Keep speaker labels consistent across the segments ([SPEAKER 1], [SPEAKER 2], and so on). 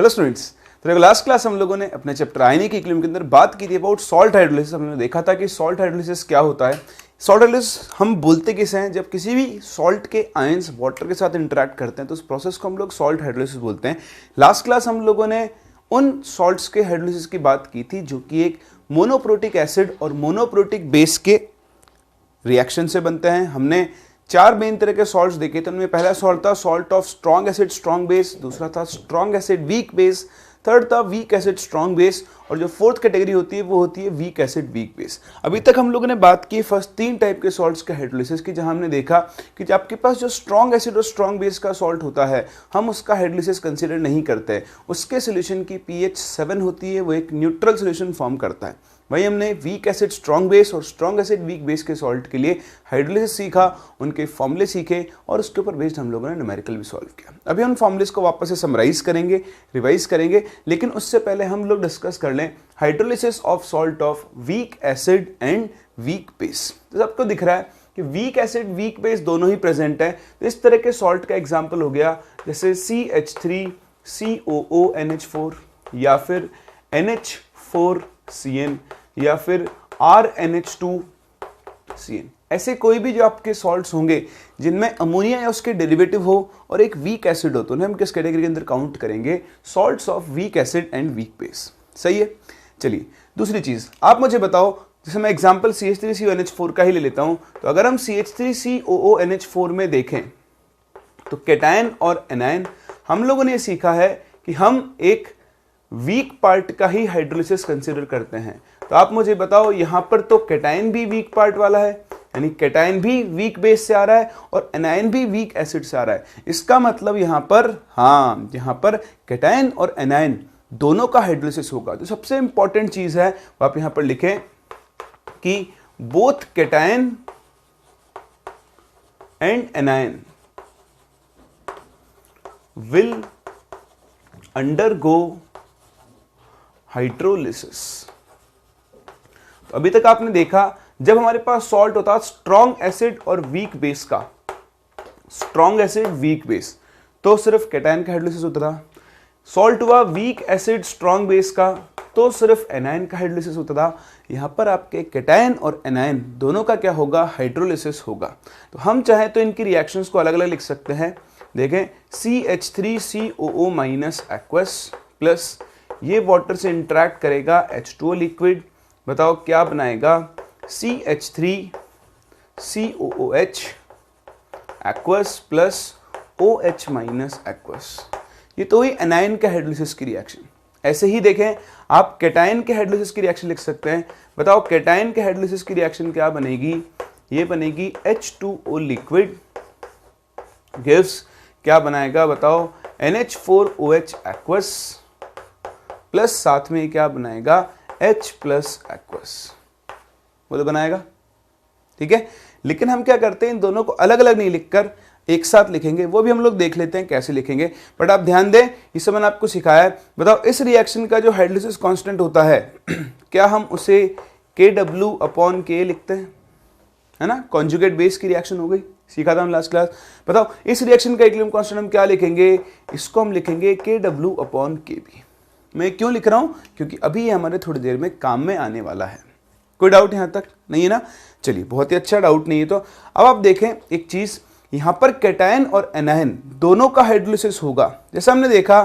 [SPEAKER 1] Hello students, तो last class हम लोगों ने अपने चैप्टर आयनिक इक्विलिब्रियम के अंदर बात की थी अबाउट सॉल्ट हाइड्रोलिसिस। हमने देखा था कि सॉल्ट हाइड्रोलिसिस क्या होता है। सॉल्ट हाइड्रोलिसिस हम बोलते किसे हैं, जब किसी भी सॉल्ट के आयंस वाटर के साथ इंटरेक्ट करते हैं तो उस प्रोसेस को हम लोग सॉल्ट हाइड्रोलिसिस बोलते हैं। लास्ट क्लास हम लोगों ने उन सॉल्ट्स के हाइड्रोलिसिस की बात की थी जो कि एक मोनोप्रोटिक एसिड और मोनोप्रोटिक बेस के रिएक्शन से बनते हैं। हमने चार मेन तरह के सॉल्ट्स देखे थे। उनमें पहला सॉल्ट था salt of strong acid strong base, दूसरा था strong acid weak base, third था वीक एसिड स्ट्रॉन्ग बेस, और जो फोर्थ कैटेगरी होती है वो होती है वीक एसिड वीक बेस। अभी तक हम लोगों ने बात की फर्स्ट तीन टाइप के सॉल्ट्स के हाइड्रोलिसिस की, जहां हमने देखा कि जब आपके पास जो स्ट्रॉन्ग एसिड और स्ट्रॉन्ग बेस का सॉल्ट होता है हम उसका हाइड्रोलिसिस कंसीडर नहीं करते। उसके सोल्यूशन की pH 7 होती है, वो एक न्यूट्रल सोल्यूशन फॉर्म करता है। वही हमने वीक एसिड स्ट्रॉन्ग बेस और स्ट्रॉन्ग एसिड वीक बेस के सॉल्ट के लिए हाइड्रोलिसिस सीखा, उनके फॉर्मूले सीखे और उसके ऊपर बेस्ड हम लोगों ने न्यूमेरिकल भी सॉल्व किया। अभी हम फॉर्मूलेस को वापस से समराइज करेंगे, रिवाइज करेंगे, लेकिन उससे पहले हम लोग डिस्कस कर लें hydrolysis of salt of weak acid and weak base. तो सबको दिख रहा है कि वीक एसिड वीक बेस दोनों ही प्रेजेंट है। तो इस तरह के सॉल्ट का एग्जाम्पल हो गया जैसे CH3COONH4 या फिर NH4CN या फिर RNH2CN। ऐसे कोई भी जो आपके सॉल्ट्स होंगे जिनमें अमोनिया या उसके डेरिवेटिव हो और एक वीक एसिड हो तो उन्हें हम किस कैटेगरी के अंदर काउंट करेंगे? Salts of weak acid and weak base. सही है। चलिए दूसरी चीज आप मुझे बताओ, जैसे मैं एग्जांपल CH3CONH4 का ही ले लेता हूं। तो अगर हम CH3COONH4 में देखें तो कैटायन और एनायन हम लोगों ने सीखा है कि हम एक वीक पार्ट का ही हाइड्रोलिसिस कंसीडर करते हैं। तो आप मुझे बताओ, यहां पर तो कैटायन भी वीक पार्ट वाला है, यानी कैटायन भी वीक बेस से आ रहा है और एनायन भी वीक एसिड से आ रहा है। इसका मतलब यहां पर यहां पर कैटायन और एनायन दोनों का हाइड्रोलिसिस होगा। तो सबसे इंपॉर्टेंट चीज है वो आप यहां पर लिखें कि both cation and anion will undergo hydrolysis. तो अभी तक आपने देखा जब हमारे पास सॉल्ट होता है स्ट्रॉन्ग एसिड और वीक बेस का, स्ट्रॉन्ग एसिड वीक बेस, तो सिर्फ कैटायन का हाइड्रोलिसिस होता था। सॉल्ट हुआ वीक एसिड स्ट्रॉन्ग बेस का तो सिर्फ एनायन का हाइड्रोलिसिस होता था। यहां पर आपके कैटायन और एनायन दोनों का क्या होगा? हाइड्रोलिसिस होगा। तो हम चाहे तो इनकी रिएक्शंस को अलग अलग लिख सकते हैं। देखें CH3COO- एक्वस प्लस ये वाटर से इंटरेक्ट करेगा H2O लिक्विड। बताओ क्या बनाएगा? CH3COOH aqueous plus OH- aqueous. ये तो ही एनायन के हाइड्रोलिसिस की रिएक्शन। ऐसे ही देखें आप कैटायन के हाइड्रोलिसिस की रिएक्शन लिख सकते हैं। बताओ कैटायन के हाइड्रोलिसिस की रिएक्शन क्या बनेगी? ये बनेगी H2O लिक्विड गिव्स क्या बनाएगा? बताओ NH4OH एक्वस प्लस साथ में क्या बनाएगा? H plus aqueous. वो तो बनाएगा, ठीक है। लेकिन हम क्या करते हैं, इन दोनों को अलग अलग नहीं लिखकर एक साथ लिखेंगे। वो भी हम लोग देख लेते हैं कैसे लिखेंगे। बट आप ध्यान दें, इस समय मैंने आपको सिखाया है। बताओ इस रिएक्शन का जो हाइड्रोलिसिस कांस्टेंट होता है क्या हम उसे KW/K लिखते हैं? है ना, कॉन्जुगेट बेस की रिएक्शन हो गई, सीखा था हम लास्ट क्लास। बताओ इस रिएक्शन का इक्विलिब्रियम कांस्टेंट हम क्या लिखेंगे? इसको हम लिखेंगे KW/Kb। मैं क्यों लिख रहा हूं? क्योंकि अभी ये हमारे थोड़ी देर में काम में आने वाला है। कोई डाउट यहां तक नहीं है ना? चलिए, बहुत ही अच्छा, डाउट नहीं है। तो अब आप देखें एक चीज, यहां पर कैटायन और एनायन दोनों का हाइड्रोलिसिस होगा। जैसा हमने देखा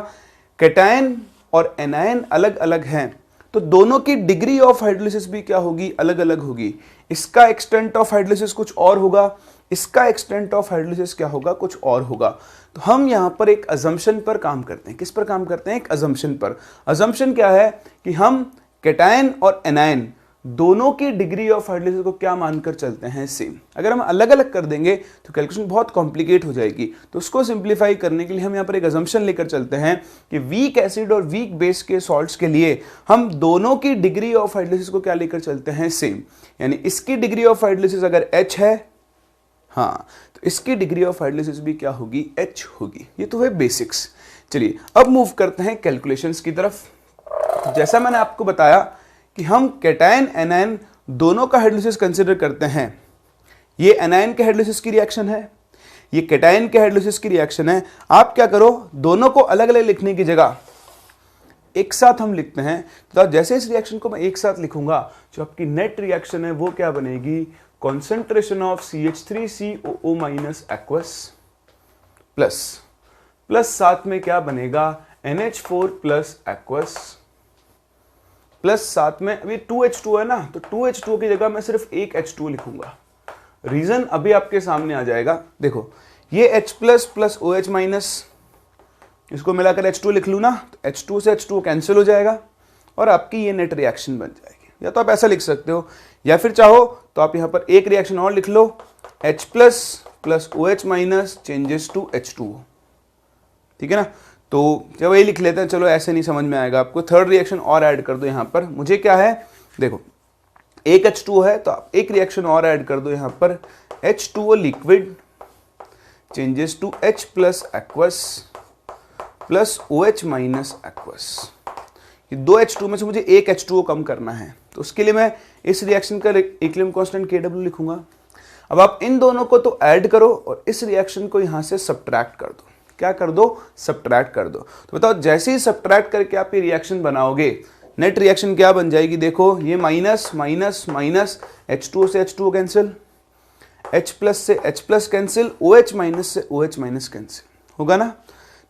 [SPEAKER 1] कैटायन और एनायन अलग अलग हैं तो दोनों की डिग्री ऑफ हाइड्रोलिसिस भी क्या होगी? अलग अलग होगी। इसका एक्सटेंट ऑफ हाइड्रोलिसिस कुछ और होगा, इसका एक्सटेंट ऑफ हाइड्रोलिसिस क्या होगा? कुछ और होगा। तो हम यहां पर एक अजम्पशन पर काम करते हैं। किस पर काम करते हैं? एक अजम्पशन पर। अजम्पशन क्या है कि हम कैटायन और एनायन दोनों की डिग्री ऑफ हाइड्रोलिसिस को क्या मानकर चलते हैं? सेम। अगर हम अलग अलग कर देंगे तो कैलकुलेशन बहुत कॉम्प्लिकेट हो जाएगी। तो उसको सिंप्लीफाई करने के लिए हम यहाँ पर एक अजम्पशन लेकर चलते हैं कि वीक एसिड और वीक बेस के सॉल्ट्स के लिए हम दोनों की डिग्री ऑफ हाइड्रोलिसिस को क्या लेकर चलते हैं? सेम। यानी इसकी डिग्री ऑफ हाइड्रोलिसिस अगर H है, तो इसकी डिग्री ऑफ हाइड्रोलिसिस भी क्या होगी? H होगी। ये तो है बेसिक्स। चलिए अब मूव करते हैं कैलकुलेशंस की तरफ। जैसा मैंने आपको बताया कि हम कैटायन एनायन दोनों का हाइड्रोलिसिस कंसीडर करते हैं। ये एनायन के हाइड्रोलिसिस की रिएक्शन है, ये कैटायन के हाइड्रोलिसिस की रिएक्शन है। आप क्या करो, दोनों को अलग अलग लिखने की जगह एक साथ हम लिखते हैं, तो जैसे इस रिएक्शन को मैं एक साथ लिखूंगा, जो आपकी नेट रिएक्शन है वो क्या बनेगी, concentration of CH3COO minus aqueous plus साथ में क्या बनेगा, NH4 प्लस एक्वस प्लस साथ में अभी 2H2 है ना, तो 2H2 की जगह मैं सिर्फ एक H2 लिखूंगा। रीजन अभी आपके सामने आ जाएगा। देखो ये H plus plus OH minus, इसको मिलाकर H2 लिख लूँ ना, तो H2 से H2 कैंसिल हो जाएगा और आपकी ये नेट रिएक्शन बन जाएगी। या तो आप ऐसा लिख सकते हो, या फिर चाहो तो आप यहाँ पर एक रिएक्शन और लिख लो, H plus plus OH minus changes to H2O, ठीक है ना। तो जब ये लिख लेते हैं, चलो ऐसे नहीं समझ में आएगा आपको, थर्ड रिएक्शन और ऐड कर दो यहाँ पर। मुझे क्या है, देखो एक H2O है तो आप एक रिएक्शन और ऐड कर दो यहाँ पर, H2O liquid changes to H plus aqueous plus OH minus aqueous. ये दो H2 में से मुझे एक H2O कम करना है, तो उसके लिए मैं इस रिएक्शन का इक्विलिब्रियम कांस्टेंट Kw लिखूंगा। अब आप इन दोनों को तो ऐड करो और इस रिएक्शन को यहाँ से सब्ट्रैक्ट कर दो। क्या कर दो, सब्ट्रैक्ट कर दो। तो बताओ जैसे ही सब्ट्रैक्ट करके आप ये रिएक्शन बनाओगे, नेट रिएक्शन क्या बन जाएगी, देखो ये माइनस माइनस माइनस, H2O से H2O कैंसिल, H प्लस से H plus cancel, OH minus से OH माइनस कैंसिल होगा ना।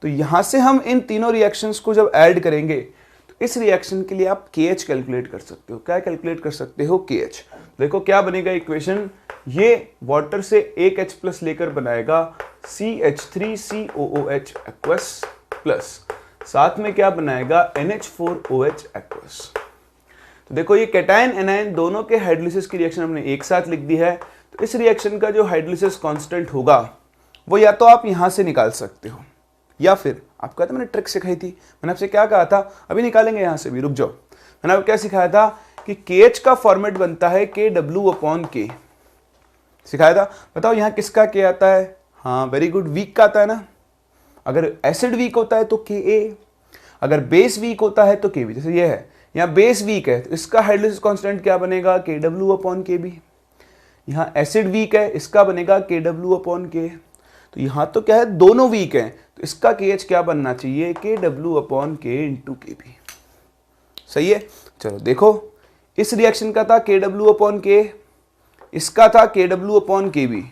[SPEAKER 1] तो यहां से हम इन तीनों रिएक्शंस को जब ऐड करेंगे, तो इस रिएक्शन के लिए आप KH कैलकुलेट कर सकते हो। क्या कैलकुलेट कर सकते हो, KH। देखो क्या बनेगा इक्वेशन, ये वाटर से एक H प्लस लेकर बनाएगा CH3COOH एक्वस प्लस साथ में क्या बनाएगा, NH4OH एक्वस। तो देखो ये कैटायन एनायन दोनों के हाइड्रोलिसिस की रिएक्शन हमने एक साथ लिख दी है। तो इस रिएक्शन का जो हाइड्रोलिसिस कांस्टेंट होगा वो या तो आप यहां से निकाल सकते हो, या फिर आपको मैंने ट्रिक सिखाई थी, मैंने आपसे क्या कहा था, अभी निकालेंगे यहां से भी, रुक जाओ। मैंने आपको क्या सिखाया था कि KH का फॉर्मेट बनता है KW/K, सिखाया था। बताओ यहाँ किसका K आता है, हाँ वेरी गुड, वीक का आता है ना। अगर एसिड वीक होता है तो Ka, अगर बेस वीक होता है तो Kb। जैसे ये है, यहाँ बेस वीक है तो इसका हाइड्रोलिसिस कांस्टेंट क्या बनेगा, KW/Kb। यहाँ एसिड वीक है, इसका बनेगा KW/K। तो यहाँ तो क्या है, दोनों वीक हैं, तो इसका KH क्या बनना चाहिए, KW/K इंटू Kb। सही है। चलो देखो इस रिएक्शन का था KW/K, इसका था KW/Kb।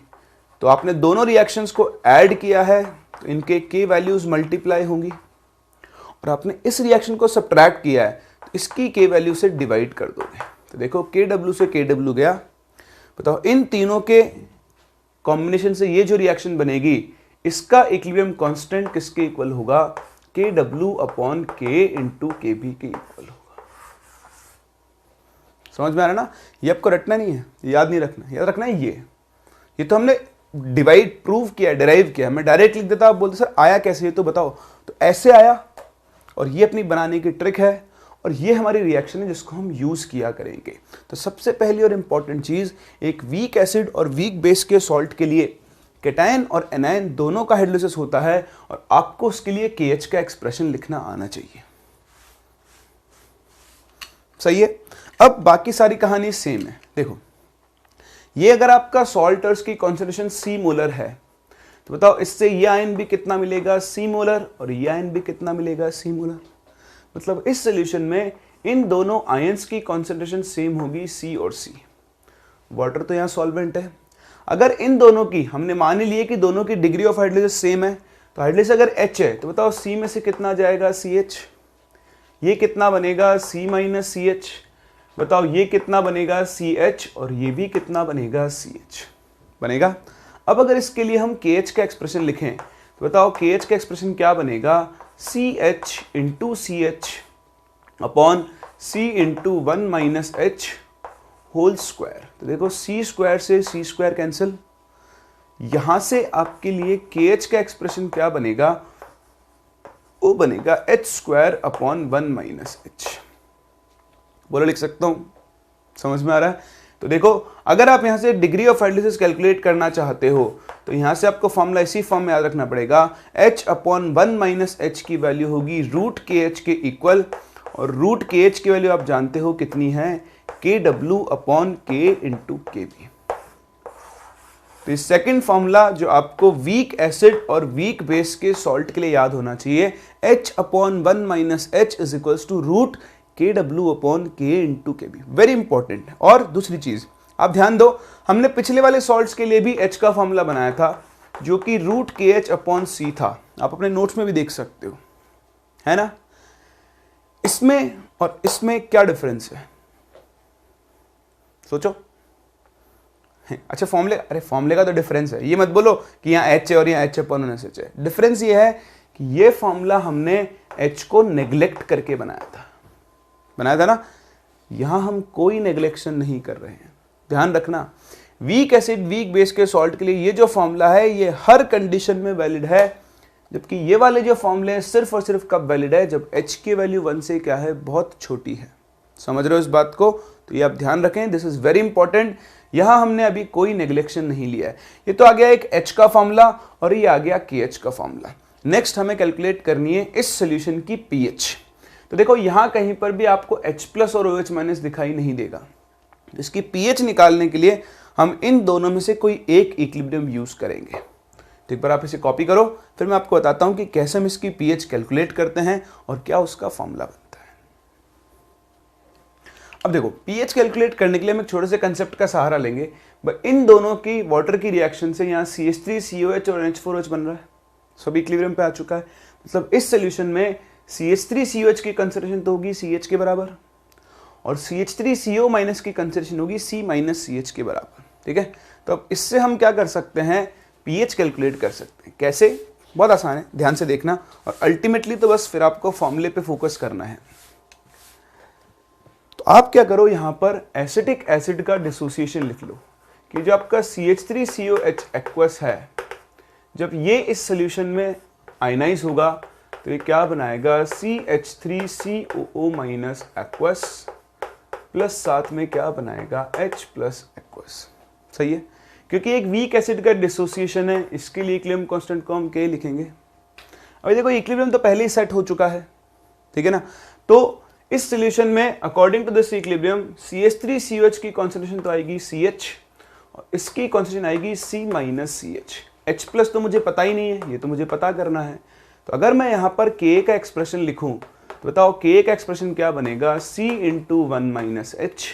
[SPEAKER 1] तो आपने दोनों रिएक्शंस को ऐड किया है तो इनके K वैल्यूज मल्टीप्लाई होंगी, और आपने इस रिएक्शन को सब्ट्रैक्ट किया है तो इसकी K वैल्यू से डिवाइड कर दोगे। तो देखो KW से KW गया। बताओ इन तीनों के कॉम्बिनेशन से ये जो रिएक्शन बनेगी, इसका इक्विलिब्रियम कांस्टेंट किसके इक्वल होगा, KW/K इंटू Kb के इक्वल होगा। समझ में आ रहा ना। ये आपको रटना नहीं है, याद नहीं रखना, याद रखना है ये तो हमने डिवाइड प्रूव किया, डिराइव किया। मैं डायरेक्ट लिख देता, आप बोलते सर आया कैसे, ये तो बताओ। तो ऐसे आया, और ये अपनी बनाने की ट्रिक है, और ये हमारी रिएक्शन है जिसको हम यूज किया करेंगे। तो सबसे पहली और इंपॉर्टेंट चीज, एक वीक एसिड और वीक बेस के सॉल्ट के लिए कैटायन और एनायन दोनों का हाइड्रोलिसिस होता है, और आपको उसके लिए KH का एक्सप्रेशन लिखना आना चाहिए। सही है। अब बाकी सारी कहानी सेम है। देखो ये अगर आपका सॉल्टर्स की कॉन्सेंट्रेशन C मोलर है, तो बताओ इससे ये आयन भी कितना मिलेगा, C मोलर, और ये आयन भी कितना मिलेगा, C मोलर। मतलब इस सॉल्यूशन में इन दोनों आयंस की कॉन्सेंट्रेशन सेम होगी, C और C। वाटर तो यहाँ सॉल्वेंट है। अगर इन दोनों की, हमने मान लिए कि दोनों की डिग्री ऑफ हाइड्रोलिसिस सेम है, तो हाइड्रोलिसिस अगर H है तो बताओ C में से कितना जाएगा, CH। ये कितना बनेगा, C माइनस CH। बताओ ये कितना बनेगा, CH, और ये भी कितना बनेगा, CH बनेगा। अब अगर इसके लिए हम KH का एक्सप्रेशन लिखें तो बताओ KH का एक्सप्रेशन क्या बनेगा, CH into CH upon C into 1 minus H whole square. तो देखो C स्क्वायर से C स्क्वायर कैंसिल, यहां से आपके लिए KH का एक्सप्रेशन क्या बनेगा, वो बनेगा H square upon 1 minus H। बोलो लिख सकता हूं, समझ में आ रहा है। तो देखो अगर आप यहां से डिग्री ऑफ हाइड्रोलिसिस कैलकुलेट करना चाहते हो तो यहां से आपको फॉर्मूला इसी फॉर्म में याद रखना पड़ेगा, H अपॉन 1 माइनस H की वैल्यू होगी रूट KH के इक्वल, और रूट KH की वैल्यू आप जानते हो कितनी है, KW/K इंटू Kb। तो इस सेकंड फॉर्मूला जो आपको वीक एसिड और वीक बेस के सॉल्ट के लिए याद होना चाहिए, H/1 - H is equals to root KW/K into KB। Very important. और दूसरी चीज आप ध्यान दो, हमने पिछले वाले सॉल्ट्स के लिए भी H का फॉर्मूला बनाया था जो कि रूट KH/C था। आप अपने नोट्स में भी देख सकते हो, है ना। इसमें और इसमें क्या डिफरेंस है, सोचो। अच्छा फॉर्मूले का तो डिफरेंस है, ये मत बोलो कि यहाँ H है और यहाँ H/1 है। डिफरेंस ये है कि ये फॉर्मूला हमने H को नेग्लेक्ट करके बनाया था ना, यहां हम कोई नेग्लेक्शन नहीं कर रहे हैं। ध्यान रखना, वीक एसिड वीक बेस के सॉल्ट के लिए ये जो फॉर्मूला है ये हर कंडीशन में वैलिड है, जबकि ये वाले जो फॉर्मूले हैं सिर्फ और सिर्फ कब वैलिड है, जब H की वैल्यू 1 से क्या है, बहुत छोटी है। समझ रहे हो इस बात को, तो ये आप ध्यान रखें, दिस इज वेरी इंपॉर्टेंट। यहां हमने अभी कोई नेग्लेक्शन नहीं लिया है। ये तो आ गया एक H का फॉर्मूला और ये आ गया KH का फॉर्मूला। नेक्स्ट हमें कैलकुलेट करनी है इस सोल्यूशन की pH। तो देखो यहां कहीं पर भी आपको H+ और OH- दिखाई नहीं देगा। इसकी pH निकालने के लिए हम इन दोनों में से कोई एक इक्विलिब्रियम यूज करेंगे। तो एक बार आप इसे कॉपी करो, फिर मैं आपको बताता हूं कि कैसे हम इसकी pH कैलकुलेट करते हैं और क्या उसका फॉर्मूला बनता है। अब देखो pH कैलकुलेट करने के लिए हम एक छोटे से कंसेप्ट का सहारा लेंगे। इन दोनों की वाटर की रिएक्शन से यहाँ CH3COH और NH4OH बन रहा है, सभी इक्विलिब्रियम पे आ चुका है। मतलब इस सोल्यूशन में CH3COH की कंसंट्रेशन तो होगी CH के बराबर और CH3CO- की कंसंट्रेशन होगी C - CH के बराबर। ठीक है, तो अब इससे हम क्या कर सकते हैं, pH कैलकुलेट कर सकते हैं। कैसे, बहुत आसान है, ध्यान से देखना। और अल्टीमेटली तो बस फिर आपको फॉर्मूले पे फोकस करना है। तो आप क्या करो, यहां पर एसिटिक एसिड का डिसोसिएशन लिख लो कि जो आपका CH3COH एक्वस है, जब ये इस सोल्यूशन में आयनाइज होगा तो ये क्या बनाएगा, CH3COO- एक्वस प्लस साथ में क्या बनाएगा, H+ एक्वस। सही है, क्योंकि एक वीक एसिड का डिसोसिएशन है, इसके लिए इक्विलिब्रियम कांस्टेंट को हम K लिखेंगे। अब देखो इक्विलिब्रियम तो पहले ही सेट हो चुका है, ठीक है ना। तो इस सोल्यूशन में according to this equilibrium CH3COH की कॉन्सेंट्रेशन तो आएगी CH और इसकी कॉन्सेंट्रेशन आएगी C - CH। H+ तो मुझे पता ही नहीं है, ये तो मुझे पता करना है। तो अगर मैं यहाँ पर K का एक्सप्रेशन लिखूं तो बताओ K का एक्सप्रेशन क्या बनेगा, C × 1 - H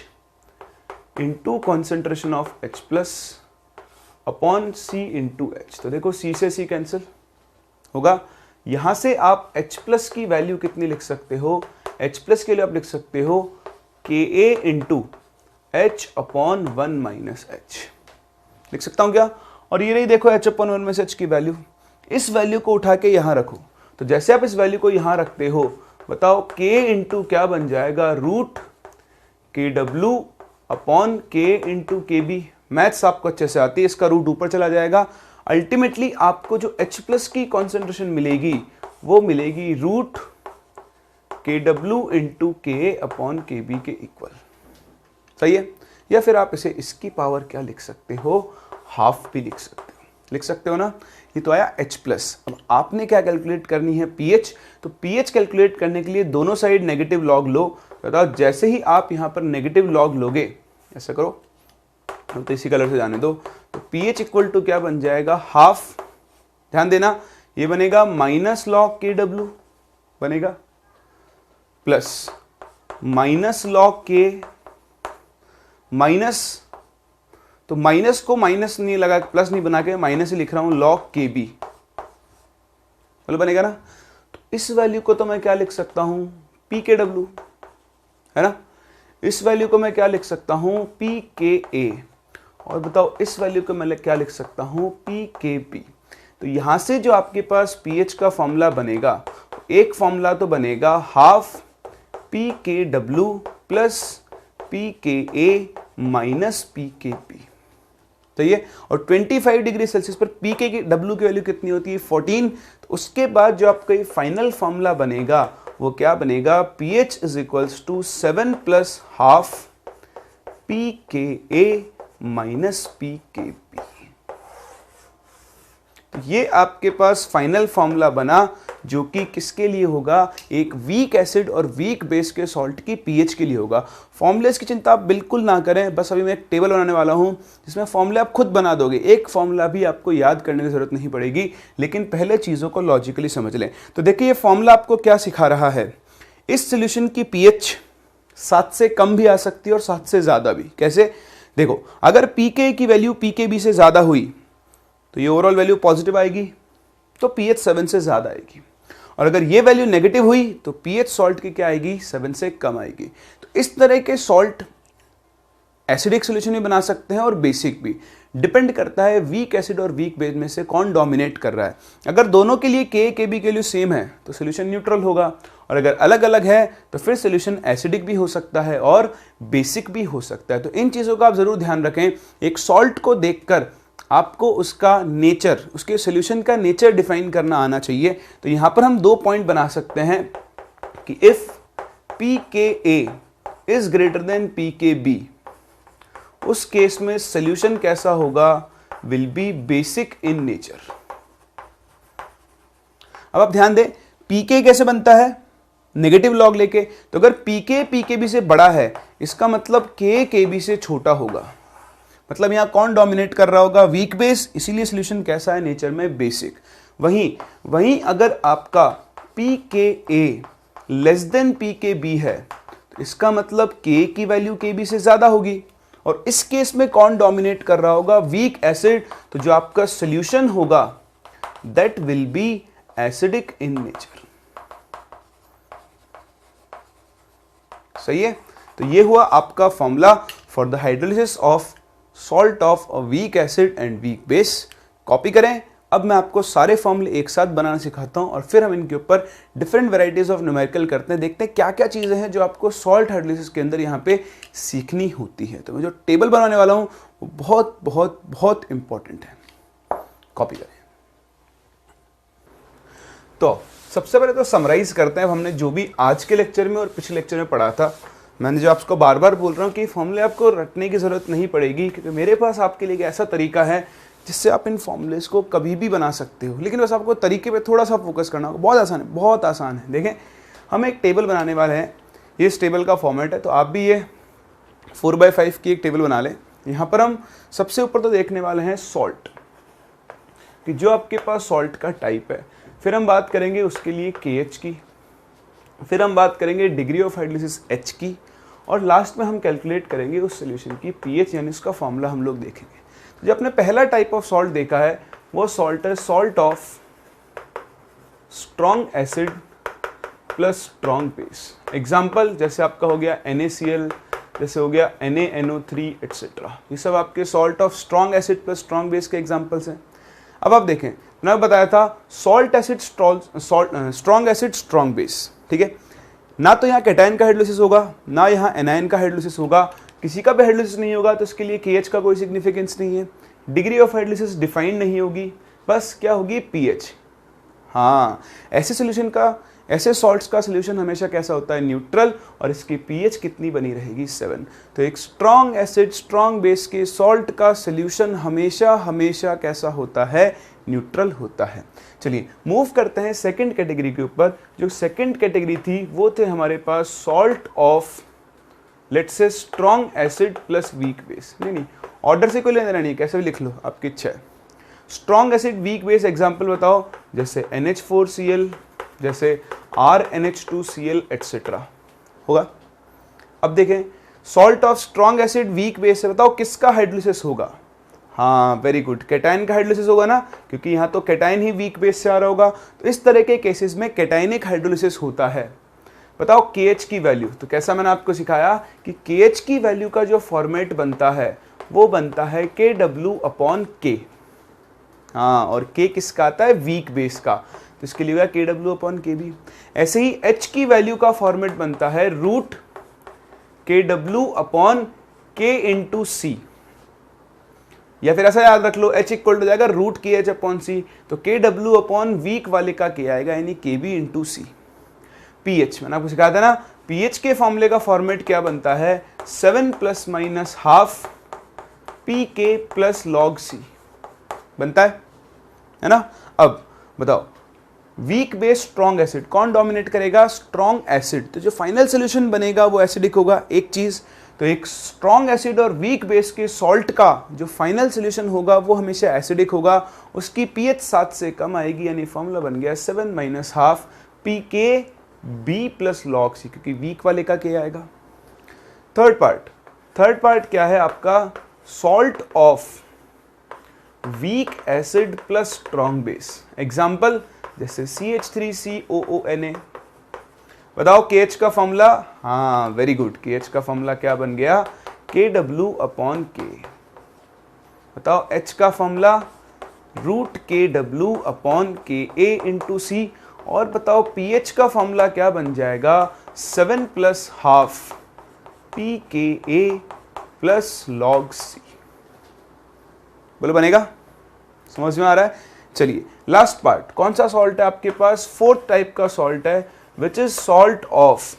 [SPEAKER 1] into concentration of H+ upon C × H। तो देखो C से C कैंसिल होगा। यहां से आप H+ की वैल्यू कितनी लिख सकते हो, H+ के लिए आप लिख सकते हो Ka × H/1 - H लिख सकता हूं क्या। और ये रही देखो H/1 - H की वैल्यु, इस वैल्यू को उठा के यहां रखो। तो जैसे आप इस वैल्यू को यहां रखते हो, बताओ K इंटू क्या बन जाएगा, रूट KW/K × KB। मैथ्स आपको अच्छे से आती है, इसका रूट ऊपर चला जाएगा। अल्टीमेटली आपको जो H+ की कॉन्सेंट्रेशन मिलेगी वो मिलेगी रूट KW × Ka/KB के इक्वल। सही है, या फिर आप इसे इसकी पावर क्या लिख सकते हो, हाफ भी लिख सकते हो ना। ये तो आया H+। अब आपने क्या कैलकुलेट करनी है, pH। तो pH कैलकुलेट करने के लिए दोनों साइड नेगेटिव लॉग लो। बताओ जैसे ही आप यहां पर नेगेटिव लॉग लोगे, ऐसा करो, तो इसी कलर से जाने दो, तो pH इक्वल टू क्या बन जाएगा, हाफ। ध्यान देना, ये बनेगा -log KW बनेगा प्लस -log K माइनस, तो माइनस को माइनस नहीं लगा, प्लस नहीं बना के माइनस ही लिख रहा हूं, log KB बोलो बनेगा ना। तो इस वैल्यू को तो मैं क्या लिख सकता हूं, PKW, है ना। इस वैल्यू को मैं क्या लिख सकता हूं, PKA। और बताओ इस वैल्यू को मैं क्या लिख सकता हूं, PKB। तो यहां से जो आपके पास pH का फॉर्मूला बनेगा, एक फॉर्मूला तो बनेगा half PKW plus PKA minus PKB। तो ये, और 25 डिग्री सेल्सियस पर पीके की W की वैल्यू कितनी होती है, 14। तो उसके बाद जो आपका ये फाइनल फॉर्मूला बनेगा वो क्या बनेगा, pH is equals to 7 + half PKA minus PKB। तो ये आपके पास फाइनल फॉर्मूला बना जो कि किसके लिए होगा, एक वीक एसिड और वीक बेस के सॉल्ट की पीएच के लिए होगा। फॉर्मूलेस की चिंता आप बिल्कुल ना करें, बस अभी मैं एक टेबल बनाने वाला हूं जिसमें फॉर्मूले आप खुद बना दोगे, एक फॉर्मूला भी आपको याद करने की जरूरत नहीं पड़ेगी, लेकिन पहले चीज़ों को लॉजिकली समझ लें। तो देखिए ये फॉर्मूला आपको क्या सिखा रहा है, इस सोल्यूशन की पीएच 7 से कम भी आ सकती है और 7 से ज़्यादा भी। कैसे, देखो अगर पीके की वैल्यू पीकेबी से ज़्यादा हुई तो ये ओवरऑल वैल्यू पॉजिटिव आएगी, तो पीएच 7 से ज़्यादा आएगी, और अगर ये वैल्यू नेगेटिव हुई तो पीएच सॉल्ट की क्या आएगी, 7 से कम आएगी। तो इस तरह के सॉल्ट एसिडिक सोल्यूशन भी बना सकते हैं और बेसिक भी, डिपेंड करता है वीक एसिड और वीक बेस में से कौन डोमिनेट कर रहा है। अगर दोनों के लिए के के बी के लिए सेम है तो सोल्यूशन न्यूट्रल होगा, और अगर अलग अलग है तो फिर सोल्यूशन एसिडिक भी हो सकता है और बेसिक भी हो सकता है। तो इन चीज़ों का आप ज़रूर ध्यान रखें। एक सॉल्ट को देखकर आपको उसका नेचर, उसके सोल्यूशन का नेचर डिफाइन करना आना चाहिए। तो यहाँ पर हम 2 पॉइंट बना सकते हैं कि इफ़ पी के ए इज ग्रेटर देन पी के बी, उस केस में सोल्यूशन कैसा होगा, will be basic in nature. अब आप ध्यान दें, पीके कैसे बनता है, नेगेटिव लॉग लेके, तो अगर पीके पीकेबी से बड़ा है इसका मतलब के केबी से छोटा होगा, मतलब यहां कौन डोमिनेट कर रहा होगा, वीक बेस, इसीलिए सोल्यूशन कैसा है, नेचर में बेसिक। वहीं अगर आपका पी के ए लेस देन पी के बी है तो इसका मतलब के की वैल्यू के बी से ज्यादा होगी, और इस केस में कौन डोमिनेट कर रहा होगा, वीक एसिड। तो जो आपका सोल्यूशन होगा that will be acidic in nature. सही है, तो ये हुआ आपका formula for the hydrolysis of salt of a weak acid and weak base. Copy करें। अब मैं आपको सारे फॉर्मूले एक साथ बनाना सिखाता हूं और फिर हम इनके ऊपर डिफरेंट वेराइटीज ऑफ न्यूमेरिकल करते हैं, देखते हैं क्या क्या चीज़ें हैं जो आपको सॉल्ट हाइड्रोलिसिस के अंदर यहाँ पे सीखनी होती है। तो मैं जो टेबल बनाने वाला हूँ वो बहुत बहुत बहुत इंपॉर्टेंट है, कॉपी करें। तो सबसे पहले तो समराइज करते हैं हमने जो भी आज के लेक्चर में और पिछले लेक्चर में पढ़ा था। मैंने जो आपको बार बार बोल रहा हूँ कि फॉर्मूले आपको रटने की ज़रूरत नहीं पड़ेगी, क्योंकि मेरे पास आपके लिए एक ऐसा तरीका है जिससे आप इन फॉर्मूलेस को कभी भी बना सकते हो, लेकिन बस आपको तरीके पे थोड़ा सा फोकस करना होगा। बहुत आसान है, बहुत आसान है। देखें, हम एक टेबल बनाने वाले हैं, ये इस टेबल का फॉर्मेट है, तो आप भी ये 4x5 की एक टेबल बना लें। यहाँ पर हम सबसे ऊपर तो देखने वाले हैं सॉल्ट, कि जो आपके पास सॉल्ट का टाइप है, फिर हम बात करेंगे उसके लिए KH की, फिर हम बात करेंगे डिग्री ऑफ हाइड्रोलिसिस H की, और लास्ट में हम कैलकुलेट करेंगे उस सोल्यूशन की pH, यानी उसका फॉर्मूला हम लोग देखेंगे। तो जो आपने पहला टाइप ऑफ सॉल्ट देखा है वो सॉल्ट है salt of strong acid plus strong base. Example जैसे आपका हो गया NaCl, जैसे हो गया NaNO3 एटसेट्रा, ये सब आपके salt of strong acid plus strong base के एग्जाम्पल्स हैं। अब आप देखें, मैंने बताया था salt acid strong acid strong base, ठीक है। ना तो यहाँ कैटायन का हाइड्रोलिसिस होगा, ना यहाँ एनायन का हाइड्रोलिसिस होगा, किसी का भी हाइड्रोलिसिस नहीं होगा, तो इसके लिए KH का कोई सिग्निफिकेंस नहीं है। डिग्री ऑफ हाइड्रोलिसिस डिफाइंड नहीं होगी, बस क्या होगी, pH। हाँ, ऐसे सोल्यूशन का, ऐसे सॉल्ट्स का सोल्यूशन हमेशा कैसा होता है, न्यूट्रल, और इसकी pH कितनी बनी रहेगी, 7। तो एक स्ट्रॉन्ग एसिड स्ट्रॉन्ग बेस के सॉल्ट का सोल्यूशन हमेशा हमेशा कैसा होता है, न्यूट्रल होता है। चलिए मूव करते हैं सेकंड कैटेगरी के ऊपर। जो सेकंड कैटेगरी थी वो थे हमारे पास salt of let's say strong acid plus weak base. नहीं, ऑर्डर से कोई लेना देना नहीं, कैसे भी लिख लो, आपकी इच्छा है। Strong acid weak base example बताओ, जैसे NH4Cl, जैसे RNH2Cl एटसेट्रा होगा। अब देखें, salt of strong acid weak base से बताओ किसका हाइड्रोलिसिस होगा। हाँ, वेरी गुड, कैटायन का हाइड्रोलिसिस होगा ना, क्योंकि यहाँ तो कैटायन ही वीक बेस से आ रहा होगा। तो इस तरह के केसेस में कैटायनिक हाइड्रोलिसिस होता है। बताओ KH की वैल्यू, तो कैसा मैंने आपको सिखाया कि KH की वैल्यू का जो फॉर्मेट बनता है वो बनता है KW/K। हाँ, और K किसका आता है, वीक बेस का, तो इसके लिए KW/Kb। ऐसे ही H की वैल्यू का फॉर्मेट बनता है रूट KW/K/C, या फिर ऐसा याद रख लो H इक्वल टू जाएगा रूट KH/C, तो KW/ वीक वाले का K आएगा, यानी KB/C। pH मैंने आपको सिखाया था ना, pH के फॉर्मूले का फॉर्मेट क्या बनता है, 7 ± हाफ PK + log C बनता है ना। अब बताओ वीक बेस स्ट्रॉन्ग एसिड, कौन डोमिनेट करेगा? Strong acid. तो जो फाइनल सोल्यूशन बनेगा वो एसिडिक होगा, एक चीज। तो एक स्ट्रॉन्ग एसिड और वीक बेस के सॉल्ट का जो फाइनल सोल्यूशन होगा वो हमेशा एसिडिक होगा, उसकी पीएच 7 से कम आएगी, यानी फॉर्मूला बन गया 7 minus half pKb plus log C, क्योंकि वीक वाले का K आएगा। थर्ड पार्ट क्या है आपका? Salt of weak acid plus strong base. Example जैसे CH3COONA। बताओ KH का फॉर्मूला? हाँ वेरी गुड, KH का फॉर्मूला क्या बन गया? KW/K। बताओ H का फॉर्मूला? √KW/KA into C। और बताओ pH का फॉर्मूला क्या बन जाएगा? 7 plus half pKa plus log C। बोलो बनेगा? समझ में आ रहा है? चलिए लास्ट पार्ट, कौन सा सॉल्ट है आपके पास? फोर्थ टाइप का सॉल्ट है, which is salt of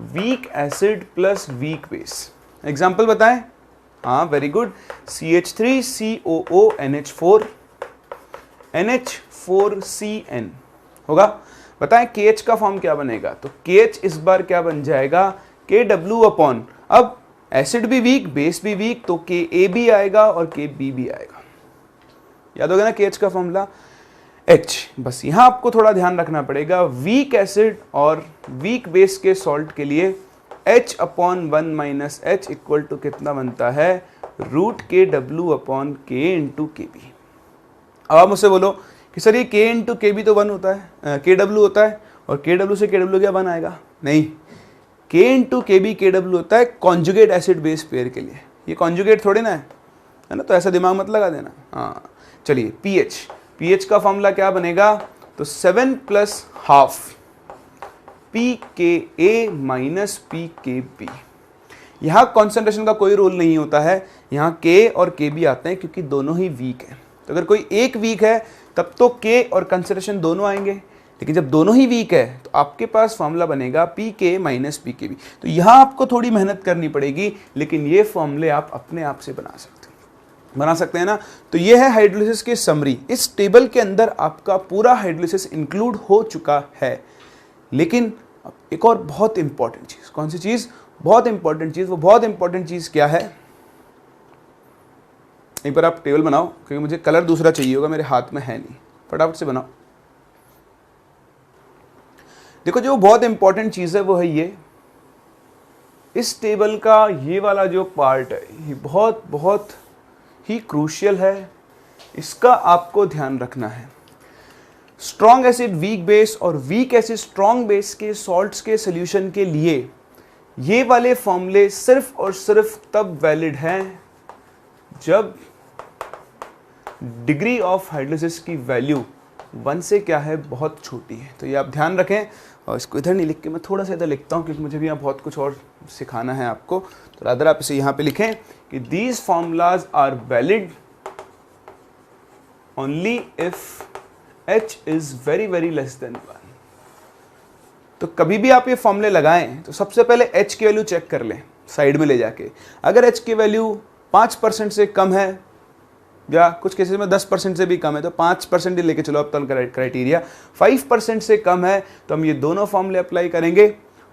[SPEAKER 1] weak acid plus weak base. Example बताएं? हाँ वेरी गुड, CH3COONH4 NH4CN होगा। बताएं KH का फॉर्म क्या बनेगा? तो KH इस बार क्या बन जाएगा? KW/, अब एसिड भी वीक बेस भी वीक, तो Ka भी आएगा और Kb भी आएगा। याद होगा ना KH का फॉर्मूला? H। बस यहां आपको थोड़ा ध्यान रखना पड़ेगा, वीक एसिड और वीक बेस के सॉल्ट के लिए H/1 minus H equal to कितना बनता है? √KW/K into Kb। अब आप मुझसे बोलो कि सर ये K इंटू Kb तो 1 होता है, KW होता है, और KW से KW क्या 1 आएगा? नहीं, K इंटू Kb KW होता है कॉन्जुगेट एसिड बेस पेयर के लिए, ये कॉन्जुगेट थोड़े ना है ना, तो ऐसा दिमाग मत लगा देना। हाँ चलिए pH का फॉर्मूला क्या बनेगा? तो 7 plus half pKa minus pKb। यहाँ कॉन्सेंट्रेशन का कोई रोल नहीं होता है, यहाँ K और Kb आते हैं क्योंकि दोनों ही वीक है। तो अगर कोई एक वीक है तब तो K और कंसेंट्रेशन दोनों आएंगे, लेकिन जब दोनों ही वीक है तो आपके पास फॉर्मूला बनेगा pK माइनस pKb। तो यहाँ आपको थोड़ी मेहनत करनी पड़ेगी, लेकिन ये फॉर्मूले आप अपने आप से बना सकते हैं ना। तो ये है हाइड्रोलिसिस की समरी। इस टेबल के अंदर आपका पूरा हाइड्रोलिसिस इंक्लूड हो चुका है, लेकिन एक और बहुत इंपॉर्टेंट चीज, कौन सी चीज? बहुत इंपॉर्टेंट चीज। वो बहुत इंपॉर्टेंट चीज क्या है? एक बार आप टेबल बनाओ, क्योंकि मुझे कलर दूसरा चाहिए होगा, मेरे हाथ में है नहीं, फटाफट से बनाओ। देखो जो बहुत इंपॉर्टेंट चीज है वो है ये, इस टेबल का ये वाला जो पार्ट है ये बहुत बहुत ही क्रूशियल है, इसका आपको ध्यान रखना है। स्ट्रॉन्ग एसिड वीक बेस और वीक एसिड स्ट्रॉन्ग बेस के सॉल्ट्स के सोल्यूशन के लिए ये वाले फॉर्मूले सिर्फ और सिर्फ तब वैलिड हैं जब डिग्री ऑफ हाइड्रोलिसिस की वैल्यू 1 से क्या है? बहुत छोटी है। तो ये आप ध्यान रखें, और इसको इधर नहीं लिख के मैं थोड़ा सा इधर लिखता हूँ, क्योंकि मुझे भी यहाँ बहुत कुछ और सिखाना है आपको। तो रादर आप इसे यहाँ पे लिखें कि these formulas are valid only if H is very very less than 1। तो कभी भी आप ये फॉर्मूले लगाएं तो सबसे पहले H की वैल्यू चेक कर लें साइड में ले जाके। अगर H की वैल्यू 5% से कम है, या कुछ केसेस में 10% से भी कम है, तो 5% ही लेके चलो अब तक क्राइटेरिया। 5% से कम है तो हम ये दोनों फॉर्मूले अप्लाई करेंगे,